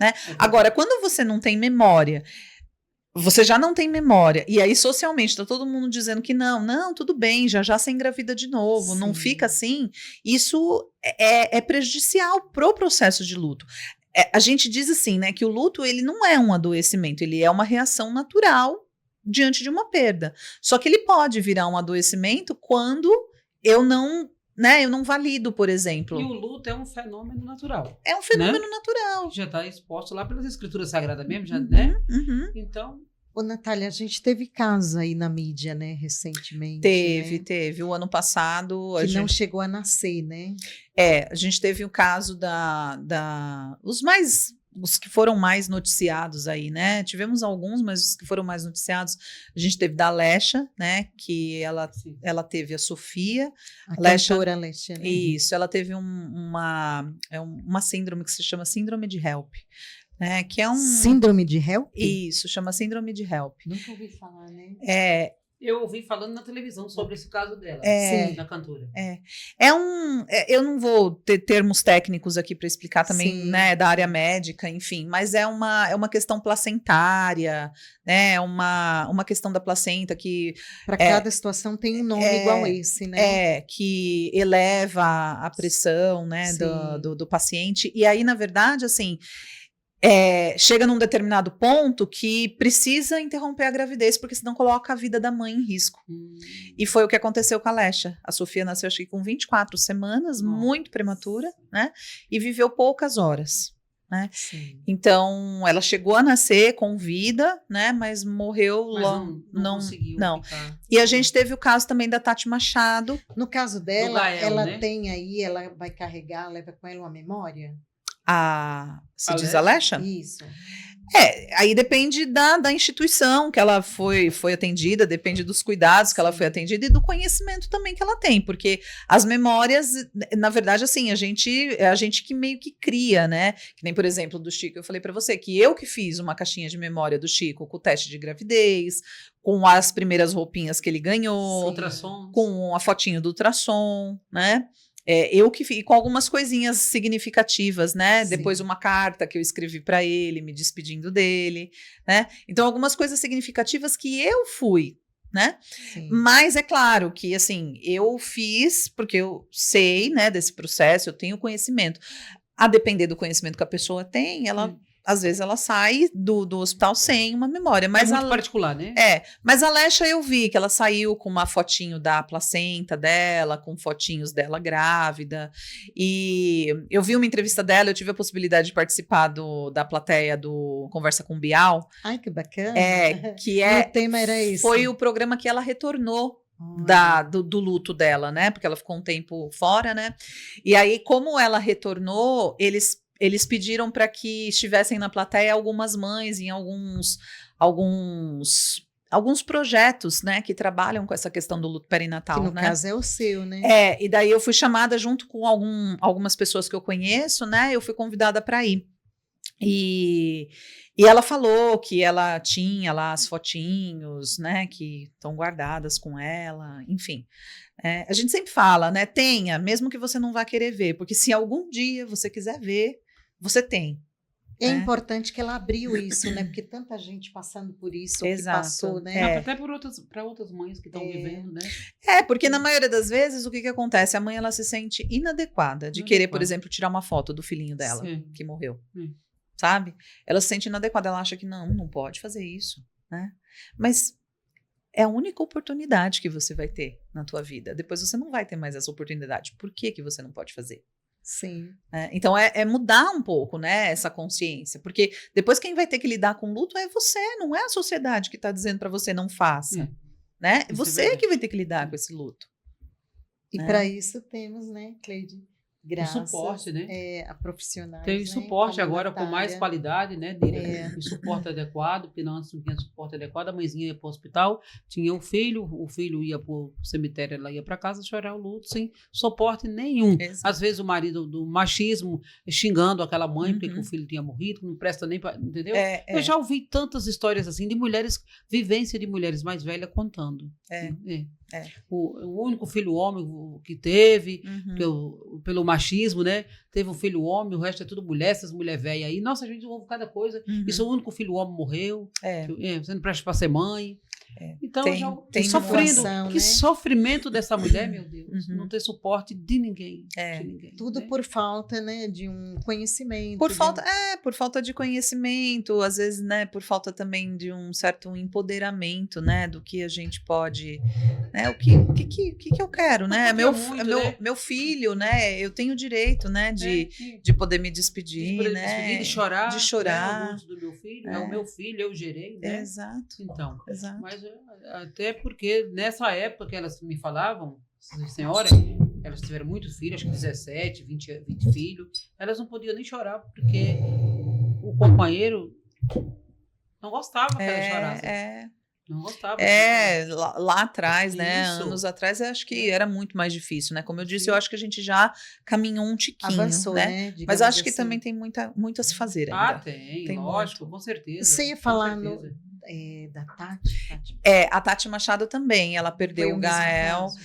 Speaker 3: Né? Agora, quando você não tem memória, você já não tem memória, e aí socialmente está todo mundo dizendo que não, tudo bem, já você engravida de novo, não fica assim, isso é prejudicial pro processo de luto. A gente diz assim, né, que o luto ele não é um adoecimento, ele é uma reação natural diante de uma perda. Só que ele pode virar um adoecimento quando eu não valido, por exemplo.
Speaker 1: E o luto é um fenômeno natural.
Speaker 3: É um fenômeno natural.
Speaker 1: Já está exposto lá pelas escrituras sagradas mesmo, já, né? Então...
Speaker 2: Ô, Natália, a gente teve casos aí na mídia, né, recentemente.
Speaker 3: Teve. O ano passado...
Speaker 2: Que não chegou a nascer, né?
Speaker 3: A gente teve o caso os que foram mais noticiados aí, né? Tivemos alguns, mas os que foram mais noticiados, a gente teve da Alexa, né? Que ela teve a Sofia.
Speaker 2: A cantora Alexa, né?
Speaker 3: Isso, ela teve uma síndrome que se chama síndrome de HELP. Né, que é
Speaker 2: Síndrome de HELP?
Speaker 3: Isso, chama síndrome de HELP.
Speaker 2: Nunca ouvi falar, né?
Speaker 1: Eu ouvi falando na televisão sobre esse caso dela, da cantora.
Speaker 3: Eu não vou ter termos técnicos aqui para explicar também, né, da área médica, enfim, mas é uma questão placentária, né, é uma questão da placenta que...
Speaker 2: Para cada situação tem um nome igual a esse, né?
Speaker 3: Que eleva a pressão, né, do paciente, e aí, na verdade, assim... chega num determinado ponto que precisa interromper a gravidez, porque senão coloca a vida da mãe em risco. E foi o que aconteceu com a Alexa. A Sofia nasceu, acho que com 24 semanas, muito prematura, né? E viveu poucas horas, né? Então, ela chegou a nascer com vida, né? Mas morreu logo.
Speaker 1: Não conseguiu ficar.
Speaker 3: E a gente teve o caso também da Tati Machado.
Speaker 2: No caso dela,
Speaker 1: Gael,
Speaker 2: ela
Speaker 1: né?
Speaker 2: tem aí, ela vai carregar, leva com ela uma memória?
Speaker 3: Diz Alexa?
Speaker 2: Isso.
Speaker 3: Aí depende da instituição que ela foi atendida, depende dos cuidados que ela foi atendida e do conhecimento também que ela tem, porque as memórias, na verdade, assim, a gente que meio que cria, né? Que nem, por exemplo, do Chico, eu falei pra você que eu que fiz uma caixinha de memória do Chico com o teste de gravidez, com as primeiras roupinhas que ele ganhou,
Speaker 1: Ultrassom.
Speaker 3: com a fotinho do ultrassom, né? Eu que fiz com algumas coisinhas significativas, né?
Speaker 2: Sim.
Speaker 3: Depois uma carta que eu escrevi para ele, me despedindo dele, né? Então, algumas coisas significativas que eu fui, né?
Speaker 2: Sim.
Speaker 3: Mas é claro que, assim, eu fiz porque eu sei, né, desse processo, eu tenho conhecimento. A depender do conhecimento que a pessoa tem, às vezes ela sai do hospital sem uma memória. Mas
Speaker 1: muito particular, né?
Speaker 3: Mas a Alexa eu vi que ela saiu com uma fotinho da placenta dela, com fotinhos dela grávida. E eu vi uma entrevista dela, eu tive a possibilidade de participar da plateia do Conversa com Bial.
Speaker 2: Ai, que bacana.
Speaker 3: Que
Speaker 2: o tema era esse.
Speaker 3: Foi o programa que ela retornou. Do luto dela, né? Porque ela ficou um tempo fora, né? E aí, como ela retornou, eles pediram para que estivessem na plateia algumas mães em alguns projetos, né, que trabalham com essa questão do luto perinatal.
Speaker 2: Que no
Speaker 3: né?
Speaker 2: caso é o seu, né?
Speaker 3: E daí eu fui chamada junto com algumas pessoas que eu conheço, né? Eu fui convidada para ir. E ela falou que ela tinha lá as fotinhos, né, que estão guardadas com ela, enfim. A gente sempre fala, né, tenha, mesmo que você não vá querer ver, porque se algum dia você quiser ver, você tem.
Speaker 2: É importante que ela abriu isso, né, porque tanta gente passando por isso, que passou, né.
Speaker 1: Até para outras mães que estão vivendo, né.
Speaker 3: Porque na maioria das vezes, o que acontece? A mãe, ela se sente inadequada de querer, por exemplo, tirar uma foto do filhinho dela, que morreu. Sabe? Ela se sente inadequada, ela acha que não pode fazer isso, né? Mas é a única oportunidade que você vai ter na tua vida. Depois você não vai ter mais essa oportunidade. Por que você não pode fazer?
Speaker 2: Sim.
Speaker 3: Então é mudar um pouco, né, essa consciência, porque depois quem vai ter que lidar com luto é você, não é a sociedade que está dizendo para você não faça, né? Você que vai ter que lidar com esse luto.
Speaker 2: E
Speaker 3: né?
Speaker 2: para isso temos, né, Cleide?
Speaker 1: O
Speaker 2: Graças
Speaker 1: suporte, né?
Speaker 2: a profissionais.
Speaker 1: Tem
Speaker 2: né,
Speaker 1: suporte
Speaker 2: como a
Speaker 1: agora com mais
Speaker 2: Natália.
Speaker 1: qualidade, né? E suporte adequado, porque não antes não tinha suporte adequado. A mãezinha ia para o hospital, tinha o filho ia para o cemitério, ela ia para casa chorar o luto sem suporte nenhum.
Speaker 3: Exato.
Speaker 1: Às vezes o marido do machismo xingando aquela mãe porque que o
Speaker 3: Uhum.
Speaker 1: filho tinha morrido, que não presta nem para. Entendeu?
Speaker 3: É,
Speaker 1: Eu já ouvi tantas histórias assim de mulheres, vivência de mulheres mais velhas contando.
Speaker 3: É.
Speaker 1: O único filho homem que teve,
Speaker 3: Uhum.
Speaker 1: que pelo machismo, né? Teve um filho homem, o resto é tudo mulher, essas mulheres velhas aí. Nossa, a gente ouve cada coisa.
Speaker 3: Uhum.
Speaker 1: E seu único filho homem morreu.
Speaker 3: É.
Speaker 1: Você não presta para ser mãe.
Speaker 3: É.
Speaker 1: Então,
Speaker 3: Tem
Speaker 1: sofrendo.
Speaker 2: situação,
Speaker 1: Que
Speaker 2: né?
Speaker 1: sofrimento dessa mulher, meu Deus.
Speaker 3: Uhum.
Speaker 1: Não ter suporte de ninguém.
Speaker 3: É.
Speaker 1: De ninguém,
Speaker 2: Tudo
Speaker 1: né?
Speaker 2: por falta, né, de um conhecimento.
Speaker 3: Por
Speaker 2: de
Speaker 3: falta de conhecimento, às vezes, né, por falta também de um certo empoderamento, né, do que a gente pode, né, o que eu quero, né,
Speaker 1: Porque é muito, né?
Speaker 3: meu filho, né, eu tenho o direito, né,
Speaker 1: É.
Speaker 3: de poder me despedir,
Speaker 1: De poder
Speaker 3: né,
Speaker 1: despedir, de chorar.
Speaker 3: de chorar.
Speaker 1: É o luto do meu filho, é
Speaker 3: É.
Speaker 1: o meu filho, eu gerei, né?
Speaker 3: Exato,
Speaker 1: Então.
Speaker 3: exato.
Speaker 1: Mas até porque nessa época que elas me falavam, senhora, elas tiveram muitos filhos, acho que 17, 20 filhos, elas não podiam nem chorar porque o companheiro não gostava que ela chorasse. Não gostava.
Speaker 3: Lá atrás, né?
Speaker 1: Isso.
Speaker 3: Anos atrás, eu acho que era muito mais difícil, né? Como eu disse,
Speaker 1: Sim.
Speaker 3: eu acho que a gente já caminhou um tiquinho,
Speaker 2: Avançou,
Speaker 3: né?
Speaker 2: né?
Speaker 3: Mas
Speaker 2: digamos
Speaker 3: acho que
Speaker 2: assim.
Speaker 3: também tem muito a se fazer ainda.
Speaker 1: Tem
Speaker 3: Tem
Speaker 1: lógico,
Speaker 3: muito.
Speaker 1: com certeza.
Speaker 2: Você ia
Speaker 1: com
Speaker 2: falar
Speaker 1: certeza.
Speaker 2: da Tati?
Speaker 3: A Tati Machado também, ela perdeu
Speaker 2: Foi
Speaker 3: o
Speaker 2: mesmo
Speaker 3: Gael.
Speaker 2: caso?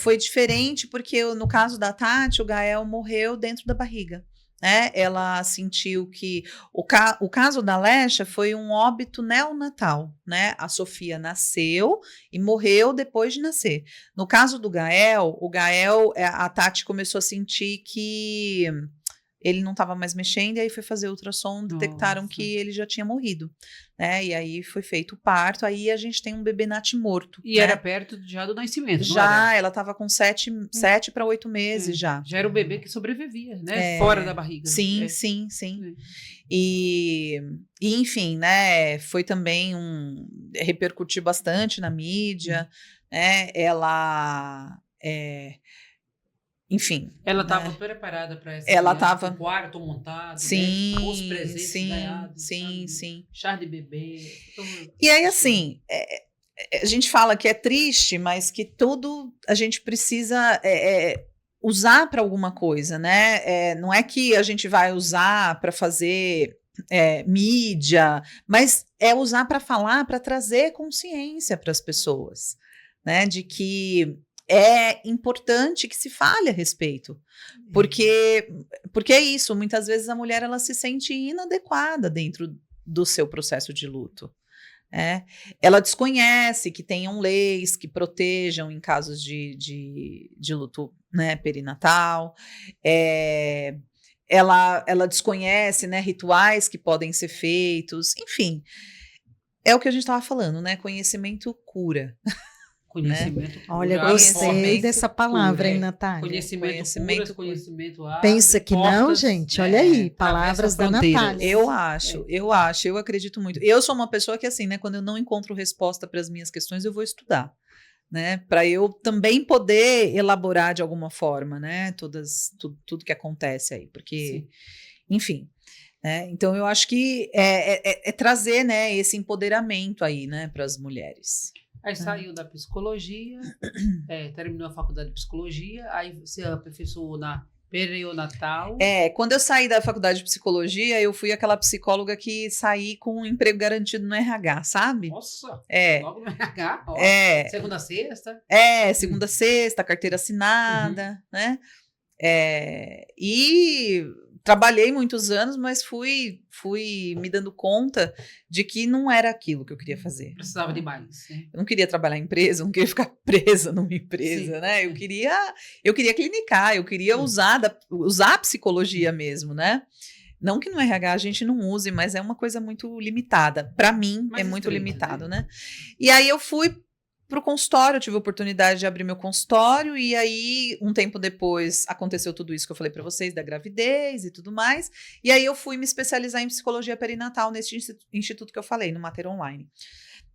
Speaker 3: Foi diferente porque no caso da Tati, o Gael morreu dentro da barriga. Né? Ela sentiu que o caso da Lecha foi um óbito neonatal, né? A Sofia nasceu e morreu depois de nascer. No caso do Gael, a Tati começou a sentir que ele não estava mais mexendo, e aí foi fazer ultrassom, detectaram
Speaker 1: Nossa.
Speaker 3: que ele já tinha morrido, né? E aí foi feito o parto, aí a gente tem um bebê natimorto.
Speaker 1: E
Speaker 3: né?
Speaker 1: era perto já do nascimento, não
Speaker 3: Já,
Speaker 1: era?
Speaker 3: ela estava com 7 para 8 meses já.
Speaker 1: Já era o bebê que sobrevivia, né? Fora da barriga.
Speaker 3: Sim. E enfim, né? Foi também repercutiu bastante na mídia, né? Ela, enfim.
Speaker 1: Ela
Speaker 3: né?
Speaker 1: estava preparada para essa.
Speaker 3: Ela
Speaker 1: criança,
Speaker 3: tava-
Speaker 1: com o quarto montado,
Speaker 3: Sim,
Speaker 1: né? Os presentes ganhados.
Speaker 3: sim.
Speaker 1: sabe? Chá de bebê.
Speaker 3: E aí, assim, a gente fala que é triste, mas que tudo a gente precisa usar para alguma coisa, né? Não é que a gente vai usar para fazer mídia, mas é usar para falar, para trazer consciência para as pessoas, né? De que é importante que se fale a respeito. Porque é isso, muitas vezes a mulher ela se sente inadequada dentro do seu processo de luto. Ela desconhece que tenham leis que protejam em casos de luto, né, perinatal. Ela desconhece, né, rituais que podem ser feitos. Enfim, é o que a gente estava falando, né? Conhecimento cura.
Speaker 1: Conhecimento.
Speaker 2: Olha,
Speaker 1: cura,
Speaker 2: gostei
Speaker 3: conhecimento
Speaker 2: dessa palavra,
Speaker 1: cura,
Speaker 2: hein,
Speaker 1: é.
Speaker 2: Natália?
Speaker 1: Conhecimento, conhecimento abre
Speaker 2: Pensa que não,
Speaker 1: portas,
Speaker 2: gente? Olha aí, palavras
Speaker 1: atravessa
Speaker 2: da
Speaker 1: fronteiras.
Speaker 2: Natália.
Speaker 3: Eu acredito muito. Eu sou uma pessoa que, assim, né, quando eu não encontro resposta para as minhas questões, eu vou estudar, né, para eu também poder elaborar de alguma forma, né, tudo que acontece aí, porque,
Speaker 1: Sim.
Speaker 3: enfim, né, então eu acho que é trazer, né, esse empoderamento aí, né, para as mulheres.
Speaker 1: Aí saiu da psicologia, terminou a faculdade de psicologia, aí se aperfeiçoou na perinatal.
Speaker 3: Quando eu saí da faculdade de psicologia, eu fui aquela psicóloga que saí com um emprego garantido no RH, sabe?
Speaker 1: Nossa, logo no RH, ó, segunda a sexta.
Speaker 3: Segunda a sexta, carteira assinada, né? E trabalhei muitos anos, mas fui me dando conta de que não era aquilo que eu queria fazer.
Speaker 1: Precisava de mais, né?
Speaker 3: Eu não queria trabalhar em empresa, eu não queria ficar presa numa empresa,
Speaker 1: Sim.
Speaker 3: né? Eu queria clinicar, eu queria usar a psicologia mesmo, né? Não que no RH a gente não use, mas é uma coisa muito limitada. Para mim,
Speaker 1: Mais
Speaker 3: é muito
Speaker 1: estreita,
Speaker 3: limitado, né? E aí eu fui para o consultório, eu tive a oportunidade de abrir meu consultório, e aí, um tempo depois, aconteceu tudo isso que eu falei para vocês, da gravidez e tudo mais, e aí eu fui me especializar em psicologia perinatal nesse instituto que eu falei, no Mater Online.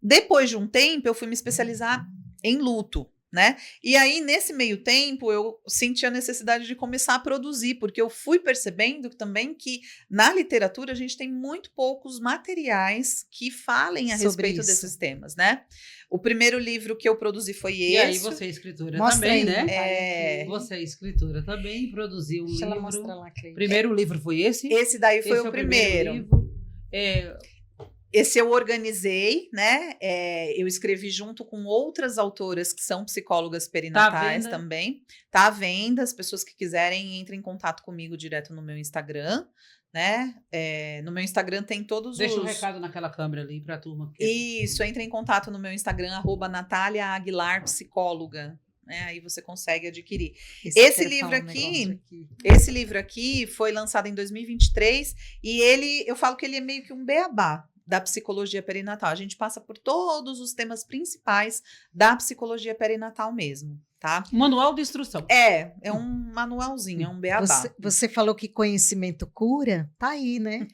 Speaker 3: Depois de um tempo, eu fui me especializar em luto, né? E aí, nesse meio tempo, eu senti a necessidade de começar a produzir, porque eu fui percebendo também que na literatura a gente tem muito poucos materiais que falem a
Speaker 2: Sobre
Speaker 3: respeito
Speaker 2: isso.
Speaker 3: desses temas, né? O primeiro livro que eu produzi foi
Speaker 1: E
Speaker 3: esse.
Speaker 1: aí você é escritora
Speaker 2: Mostra
Speaker 1: também,
Speaker 2: aí,
Speaker 1: né?
Speaker 2: Natália, aqui.
Speaker 1: Você é escritora também, produziu um
Speaker 2: Deixa ela
Speaker 1: livro.
Speaker 2: mostrar lá, Cleide.
Speaker 1: Primeiro livro foi esse?
Speaker 3: Esse daí foi
Speaker 1: Esse é
Speaker 3: o primeiro.
Speaker 1: livro. É,
Speaker 3: Esse eu organizei, né? Eu escrevi junto com outras autoras que são psicólogas perinatais
Speaker 1: venda?
Speaker 3: também. Tá à venda. As pessoas que quiserem, entrem em contato comigo direto no meu Instagram, né? No meu Instagram tem todos
Speaker 1: deixa
Speaker 3: os...
Speaker 1: um recado naquela câmera ali pra turma. Que...
Speaker 3: Isso, entre em contato no meu Instagram, @Natália Aguilar Psicóloga. Né? Aí você consegue adquirir. Esse
Speaker 2: eu quero
Speaker 3: livro
Speaker 2: falar um
Speaker 3: aqui,
Speaker 2: negócio aqui.
Speaker 3: Esse livro aqui foi lançado em 2023 e eu falo que ele é meio que um beabá da psicologia perinatal. A gente passa por todos os temas principais da psicologia perinatal mesmo, tá?
Speaker 1: Manual de instrução.
Speaker 3: É um manualzinho, é um beabá.
Speaker 2: Você falou que conhecimento cura? Tá aí, né?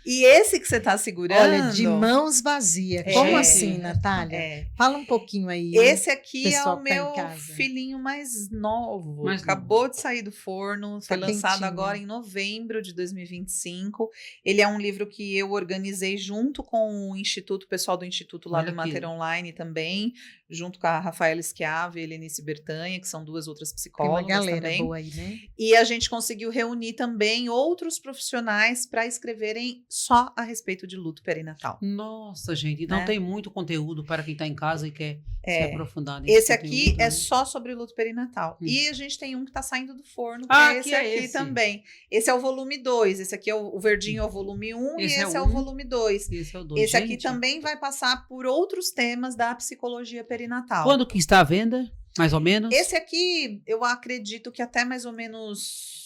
Speaker 3: E esse que você está segurando...
Speaker 2: Olha, de mãos vazias.
Speaker 3: É.
Speaker 2: Como assim, Natália?
Speaker 3: É.
Speaker 2: Fala um pouquinho aí.
Speaker 3: Esse aqui é
Speaker 2: pessoal
Speaker 3: o
Speaker 2: que tá em
Speaker 3: meu
Speaker 2: casa.
Speaker 3: filhinho mais novo.
Speaker 1: Mais
Speaker 3: Acabou de sair do forno. Foi
Speaker 2: Tá
Speaker 3: lançado
Speaker 2: quentinho.
Speaker 3: agora em novembro de 2025. Ele é um livro que eu organizei junto com o Instituto, o pessoal do Instituto lá
Speaker 1: Olha
Speaker 3: do
Speaker 1: aqui.
Speaker 3: Mater Online também, junto com a Rafaela Schiave e a Helenice Bertanha, que são duas outras
Speaker 2: Tem
Speaker 3: psicólogas
Speaker 2: uma galera
Speaker 3: também.
Speaker 2: boa aí, né?
Speaker 3: E a gente conseguiu reunir também outros profissionais para escreverem só a respeito de luto perinatal.
Speaker 1: Nossa, gente. Então
Speaker 3: Né?
Speaker 1: tem muito conteúdo para quem está em casa e quer se aprofundar nesse
Speaker 3: Esse aqui
Speaker 1: conteúdo,
Speaker 3: é
Speaker 1: né?
Speaker 3: só sobre luto perinatal.
Speaker 1: Hum.
Speaker 3: E a gente tem um que tá saindo do forno, que
Speaker 1: Ah,
Speaker 3: é esse
Speaker 1: que é
Speaker 3: aqui
Speaker 1: esse?
Speaker 3: também. Esse é o volume 2. Esse aqui é o verdinho é o volume 1 e
Speaker 1: Esse é
Speaker 3: esse é
Speaker 1: um.
Speaker 3: o volume 2.
Speaker 1: Esse é o 2.
Speaker 3: Esse aqui também vai passar por outros temas da psicologia perinatal.
Speaker 1: Quando que está à venda? Mais ou menos?
Speaker 3: Esse aqui, eu acredito que até mais ou menos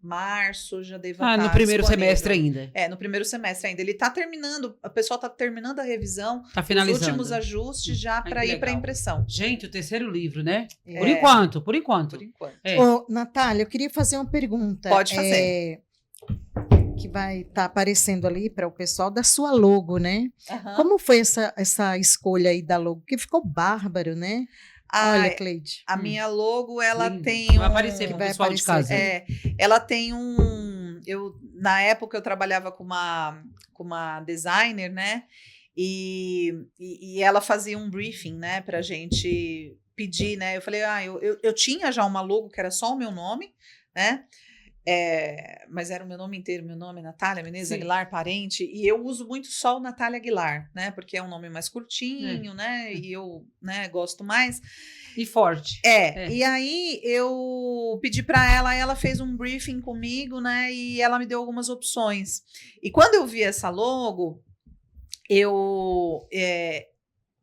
Speaker 3: março já deva estar
Speaker 1: no primeiro
Speaker 3: disponível.
Speaker 1: semestre ainda.
Speaker 3: No primeiro semestre ainda. Ele tá terminando, a pessoa tá terminando a revisão,
Speaker 1: Está
Speaker 3: os
Speaker 1: finalizando.
Speaker 3: últimos ajustes já
Speaker 1: Ai,
Speaker 3: para
Speaker 1: que
Speaker 3: ir para
Speaker 1: legal.
Speaker 3: impressão.
Speaker 1: Gente, o terceiro livro, né?
Speaker 2: É.
Speaker 1: Por enquanto, por enquanto.
Speaker 3: Por enquanto.
Speaker 1: É.
Speaker 2: Ô, Natália, eu queria fazer uma pergunta.
Speaker 3: Pode fazer.
Speaker 2: Que vai estar aparecendo ali para o pessoal da sua logo, né?
Speaker 3: Aham.
Speaker 2: Como foi essa escolha aí da logo? Porque ficou bárbaro, né? Olha,
Speaker 3: Ah,
Speaker 2: Cleide.
Speaker 3: a minha logo, ela
Speaker 1: Lindo.
Speaker 3: tem
Speaker 1: Vai aparecer
Speaker 2: Que
Speaker 1: pro
Speaker 2: vai
Speaker 1: pessoal de
Speaker 2: aparecer.
Speaker 1: casa.
Speaker 3: ela tem na época eu trabalhava com uma designer, né? E ela fazia um briefing, né, pra gente pedir, né? Eu falei, eu tinha já uma logo que era só o meu nome, né? Mas era o meu nome inteiro, meu nome é Natália Menezes
Speaker 1: Sim.
Speaker 3: Aguilar, parente, e eu uso muito só o Natália Aguilar, né? Porque é um nome mais curtinho, né? E eu, né, gosto mais.
Speaker 1: E forte.
Speaker 3: E aí eu pedi para ela fez um briefing comigo, né? E ela me deu algumas opções. E quando eu vi essa logo,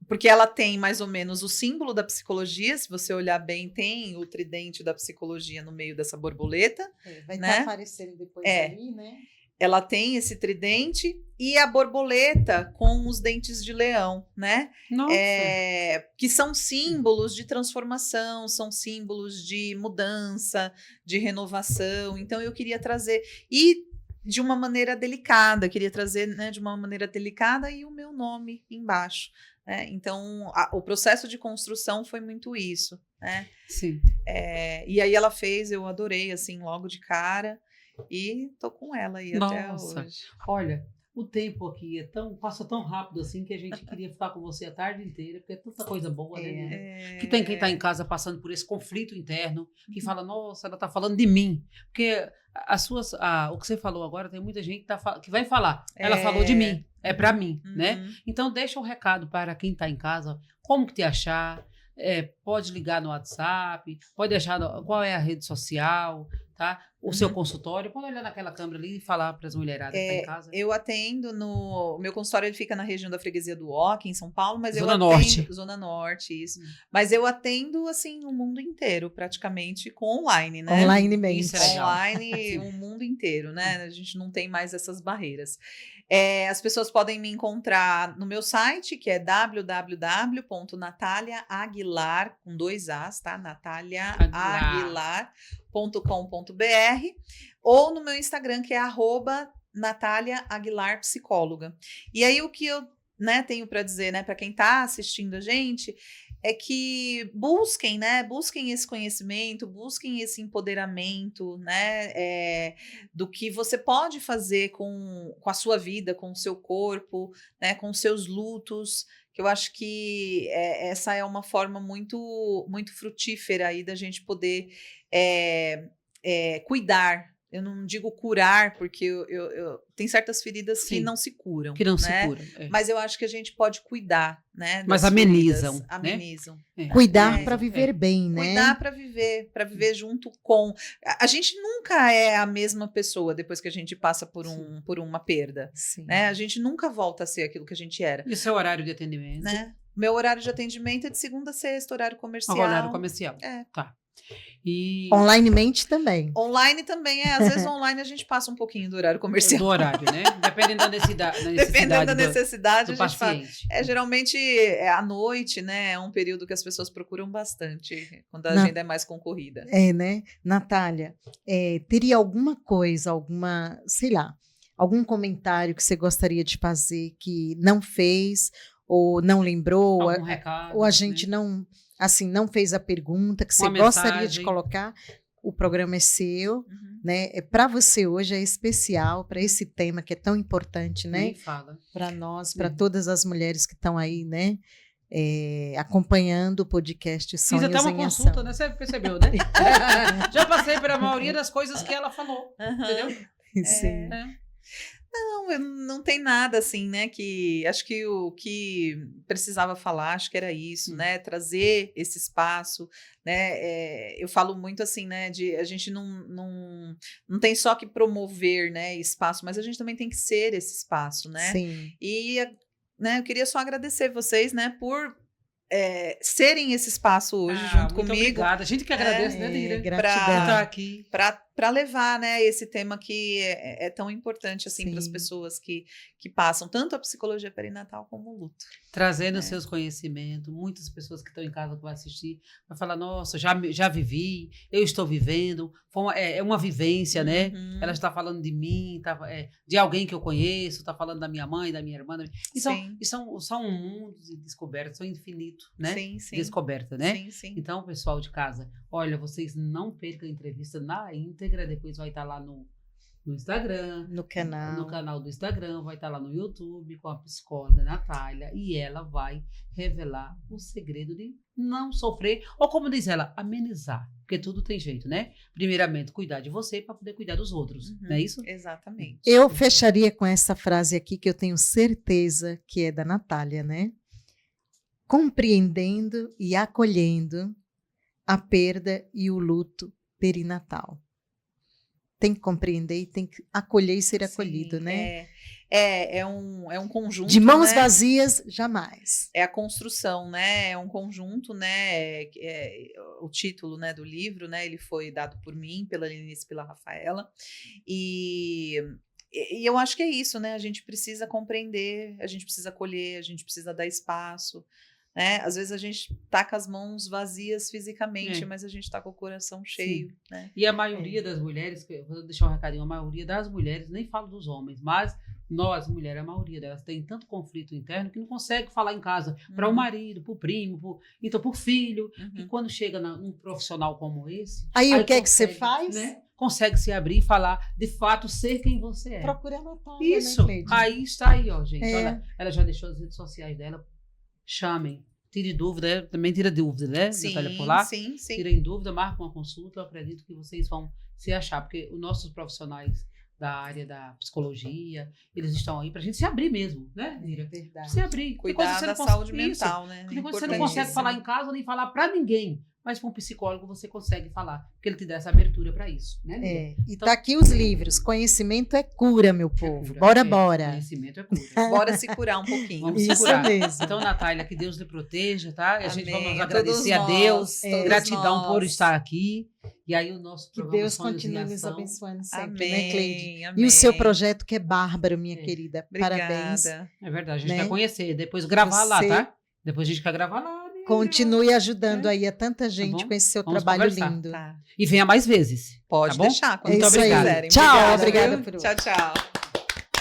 Speaker 3: porque ela tem mais ou menos o símbolo da psicologia, se você olhar bem, tem o tridente da psicologia no meio dessa borboleta.
Speaker 2: Vai
Speaker 3: né?
Speaker 2: estar aparecendo depois ali, né?
Speaker 3: Ela tem esse tridente e a borboleta com os dentes de leão, né?
Speaker 1: Nossa.
Speaker 3: Que são símbolos de transformação, são símbolos de mudança, de renovação. Então eu queria trazer de uma maneira delicada, queria trazer, né, de uma maneira delicada e o meu nome embaixo. Né? Então o processo de construção foi muito isso, né?
Speaker 1: Sim.
Speaker 3: E aí ela fez, eu adorei assim logo de cara. E tô com ela aí até
Speaker 1: Nossa.
Speaker 3: hoje.
Speaker 1: Olha, o tempo aqui passa tão rápido assim que a gente queria ficar com você a tarde inteira, porque é tanta coisa boa, né? Que tem quem tá em casa passando por esse conflito interno, que fala, nossa, ela tá falando de mim. Porque o que você falou agora, tem muita gente que vai falar, ela falou de mim, é pra mim, né? Então deixa um recado para quem tá em casa, como que te achar, pode ligar no WhatsApp, pode deixar qual é a rede social, tá? O seu consultório, pode olhar naquela câmera ali e falar para as mulheradas que estão em casa.
Speaker 3: Eu atendo o meu consultório, ele fica na região da freguesia do Oca, em São Paulo, mas
Speaker 1: Zona
Speaker 3: eu atendo...
Speaker 1: Norte.
Speaker 3: Zona Norte, isso. Mas eu atendo, assim, o mundo inteiro, praticamente, com online, né?
Speaker 2: Onlinemente.
Speaker 1: Isso é legal.
Speaker 3: Online, o mundo inteiro, né? A gente não tem mais essas barreiras. As pessoas podem me encontrar no meu site, que é www.nataliaaguilar, com 2 As, tá? nataliaaguilar.com.br, ou no meu Instagram, que é @NataliaAguilarPsicóloga. E aí o que eu, né, tenho para dizer, né, para quem está assistindo a gente, é que busquem, né? Busquem esse conhecimento, busquem esse empoderamento, né? Do que você pode fazer com a sua vida, com o seu corpo, né? Com os seus lutos, que eu acho que essa é uma forma muito, muito frutífera aí da gente poder cuidar. Eu não digo curar, porque tem certas feridas que
Speaker 1: Sim,
Speaker 3: não se curam.
Speaker 1: que não se
Speaker 3: né?
Speaker 1: curam.
Speaker 3: Mas eu acho que a gente pode cuidar, né?
Speaker 1: Mas
Speaker 3: das
Speaker 1: amenizam,
Speaker 3: feridas,
Speaker 1: né?
Speaker 3: amenizam.
Speaker 2: Cuidar
Speaker 3: É,
Speaker 2: para viver bem, né?
Speaker 3: Cuidar para viver junto com. A gente nunca é a mesma pessoa depois que a gente passa por uma perda.
Speaker 2: Sim.
Speaker 3: Né? A gente nunca volta a ser aquilo que a gente era.
Speaker 1: E o seu horário de atendimento?
Speaker 3: Né? Meu horário de atendimento é de segunda a sexta, horário comercial.
Speaker 1: Horário comercial.
Speaker 3: Tá.
Speaker 1: E
Speaker 2: Onlinemente também.
Speaker 3: Online também às vezes online a gente passa um pouquinho do horário comercial.
Speaker 1: do horário, né? Dependendo da necessidade.
Speaker 3: Dependendo da necessidade,
Speaker 1: do
Speaker 3: a gente fala.
Speaker 1: paciente.
Speaker 3: Geralmente à noite, né? É um período que as pessoas procuram bastante, quando a agenda é mais concorrida.
Speaker 2: Né? Natália, teria alguma coisa, sei lá, algum comentário que você gostaria de fazer que não fez, ou não lembrou,
Speaker 1: Algum recado,
Speaker 2: ou a gente
Speaker 1: né?
Speaker 2: não fez a pergunta que você
Speaker 1: Uma
Speaker 2: gostaria de
Speaker 1: mensagem.
Speaker 2: colocar? O programa é seu, né? Para você hoje é especial, para esse tema que é tão importante, né?
Speaker 1: Nem fala.
Speaker 2: Para nós, para todas as mulheres que estão aí, né? Acompanhando o podcast Sonhos
Speaker 1: Fiz até uma
Speaker 2: em
Speaker 1: consulta,
Speaker 2: Ação.
Speaker 1: né? Você percebeu, né? Já passei pela maioria das coisas que ela falou, entendeu?
Speaker 2: Sim.
Speaker 3: Não tem nada assim, né? Que acho que o que precisava falar, acho que era isso, né? Trazer esse espaço, né? Eu falo muito assim, né? A gente não tem só que promover, né? Espaço, mas a gente também tem que ser esse espaço, né?
Speaker 2: Sim.
Speaker 3: E né, eu queria só agradecer vocês, né? Por serem esse espaço hoje junto
Speaker 1: muito
Speaker 3: comigo.
Speaker 1: Obrigada. A gente que agradece, né, Lira?
Speaker 2: Gratidão.
Speaker 1: Por estar aqui.
Speaker 3: Para levar, né, esse tema que é tão importante assim para as
Speaker 2: Sim.
Speaker 3: pessoas que passam tanto a psicologia perinatal como o luto.
Speaker 1: Trazendo os seus conhecimentos. Muitas pessoas que estão em casa que vão assistir vai falar, nossa, já vivi, eu estou vivendo. É uma vivência, né? Ela está falando de mim, de alguém que eu conheço, está falando da minha mãe, da minha irmã. E são mundos de descoberta, são infinitos, né?
Speaker 3: Sim, sim.
Speaker 1: Descoberta, né?
Speaker 3: Sim, sim.
Speaker 1: Então, pessoal de casa, olha, vocês não percam a entrevista na íntegra, depois vai estar lá no Instagram,
Speaker 2: No canal.
Speaker 1: no canal do Instagram, vai estar lá no YouTube com a psicóloga Natália, e ela vai revelar o segredo de não sofrer, ou como diz ela, amenizar, porque tudo tem jeito, né? Primeiramente, cuidar de você para poder cuidar dos outros, não é isso?
Speaker 3: Exatamente.
Speaker 2: Eu fecharia com essa frase aqui que eu tenho certeza que é da Natália, né? Compreendendo e acolhendo a perda e o luto perinatal. Tem que compreender e tem que acolher e ser acolhido, né?
Speaker 3: É um conjunto.
Speaker 2: De mãos
Speaker 3: né?
Speaker 2: vazias, jamais.
Speaker 3: É a construção, né? É um conjunto, né? O título, né, do livro, né? Ele foi dado por mim, pela Lenice e pela Rafaela. E eu acho que é isso, né? A gente precisa compreender, a gente precisa acolher, a gente precisa dar espaço. Né? Às vezes a gente tá com as mãos vazias fisicamente, mas a gente tá com o coração cheio. Né?
Speaker 1: E a maioria das mulheres, vou deixar um recadinho, a maioria das mulheres, nem falo dos homens, mas nós, mulheres, a maioria delas tem tanto conflito interno que não consegue falar em casa para o marido, para o primo, então para o filho. E quando chega num profissional como esse...
Speaker 2: Aí o que é que você faz?
Speaker 1: Né? Consegue se abrir e falar, de fato, ser quem você é.
Speaker 2: Procura a Natália,
Speaker 1: Isso,
Speaker 2: né, Cleide?
Speaker 1: aí está aí, ó, gente. Olha, ela já deixou as redes sociais dela. Chamem, tire dúvida, também tira dúvida, né?
Speaker 3: Sim,
Speaker 1: Natália, por lá.
Speaker 3: sim.
Speaker 1: Tirem dúvida, marquem uma consulta, eu acredito que vocês vão se achar, porque os nossos profissionais da área da psicologia, eles estão aí pra gente se abrir mesmo, né, Lira?
Speaker 2: Verdade.
Speaker 1: Se abrir.
Speaker 3: Cuidar da saúde mental, né?
Speaker 1: Depois você não consegue falar em casa, nem falar pra ninguém, mas para um psicólogo você consegue falar, porque ele te dá essa abertura para isso, né, Lira?
Speaker 2: E
Speaker 1: Então,
Speaker 2: tá aqui os livros. Conhecimento é cura, meu povo.
Speaker 1: cura,
Speaker 2: Bora.
Speaker 1: Conhecimento é cura.
Speaker 3: Bora se curar um pouquinho.
Speaker 1: Vamos se
Speaker 2: Isso
Speaker 1: curar.
Speaker 2: mesmo.
Speaker 1: Então, Natália, que Deus lhe proteja, tá? E a gente
Speaker 3: Amém.
Speaker 1: vamos
Speaker 3: A
Speaker 1: agradecer a
Speaker 3: todos
Speaker 1: Deus,
Speaker 3: nós, todos
Speaker 1: gratidão
Speaker 3: nós.
Speaker 1: por estar aqui. E aí o nosso
Speaker 2: Que
Speaker 1: programa
Speaker 2: Deus
Speaker 1: Sonhos
Speaker 2: continue
Speaker 1: em
Speaker 2: nos
Speaker 1: Ação.
Speaker 2: abençoando sempre,
Speaker 3: Amém,
Speaker 2: né, Cleide?
Speaker 3: amém.
Speaker 2: E o seu projeto que é bárbaro, minha querida.
Speaker 3: Obrigada.
Speaker 2: Parabéns.
Speaker 1: É verdade, a gente
Speaker 2: Né?
Speaker 1: quer conhecer, depois gravar lá,
Speaker 2: Você-
Speaker 1: tá? Depois a gente quer gravar lá. Lira.
Speaker 2: Continue ajudando aí a tanta gente
Speaker 1: bom?
Speaker 2: com esse seu
Speaker 1: Vamos
Speaker 2: trabalho
Speaker 1: conversar.
Speaker 2: lindo.
Speaker 3: Tá.
Speaker 1: E venha mais vezes.
Speaker 3: Pode
Speaker 1: tá bom?
Speaker 3: deixar, quando
Speaker 2: É isso
Speaker 3: vocês
Speaker 2: aí.
Speaker 3: quiserem.
Speaker 2: Tchau,
Speaker 3: Obrigada,
Speaker 2: obrigada
Speaker 3: viu?
Speaker 2: por hoje.
Speaker 3: Tchau, tchau.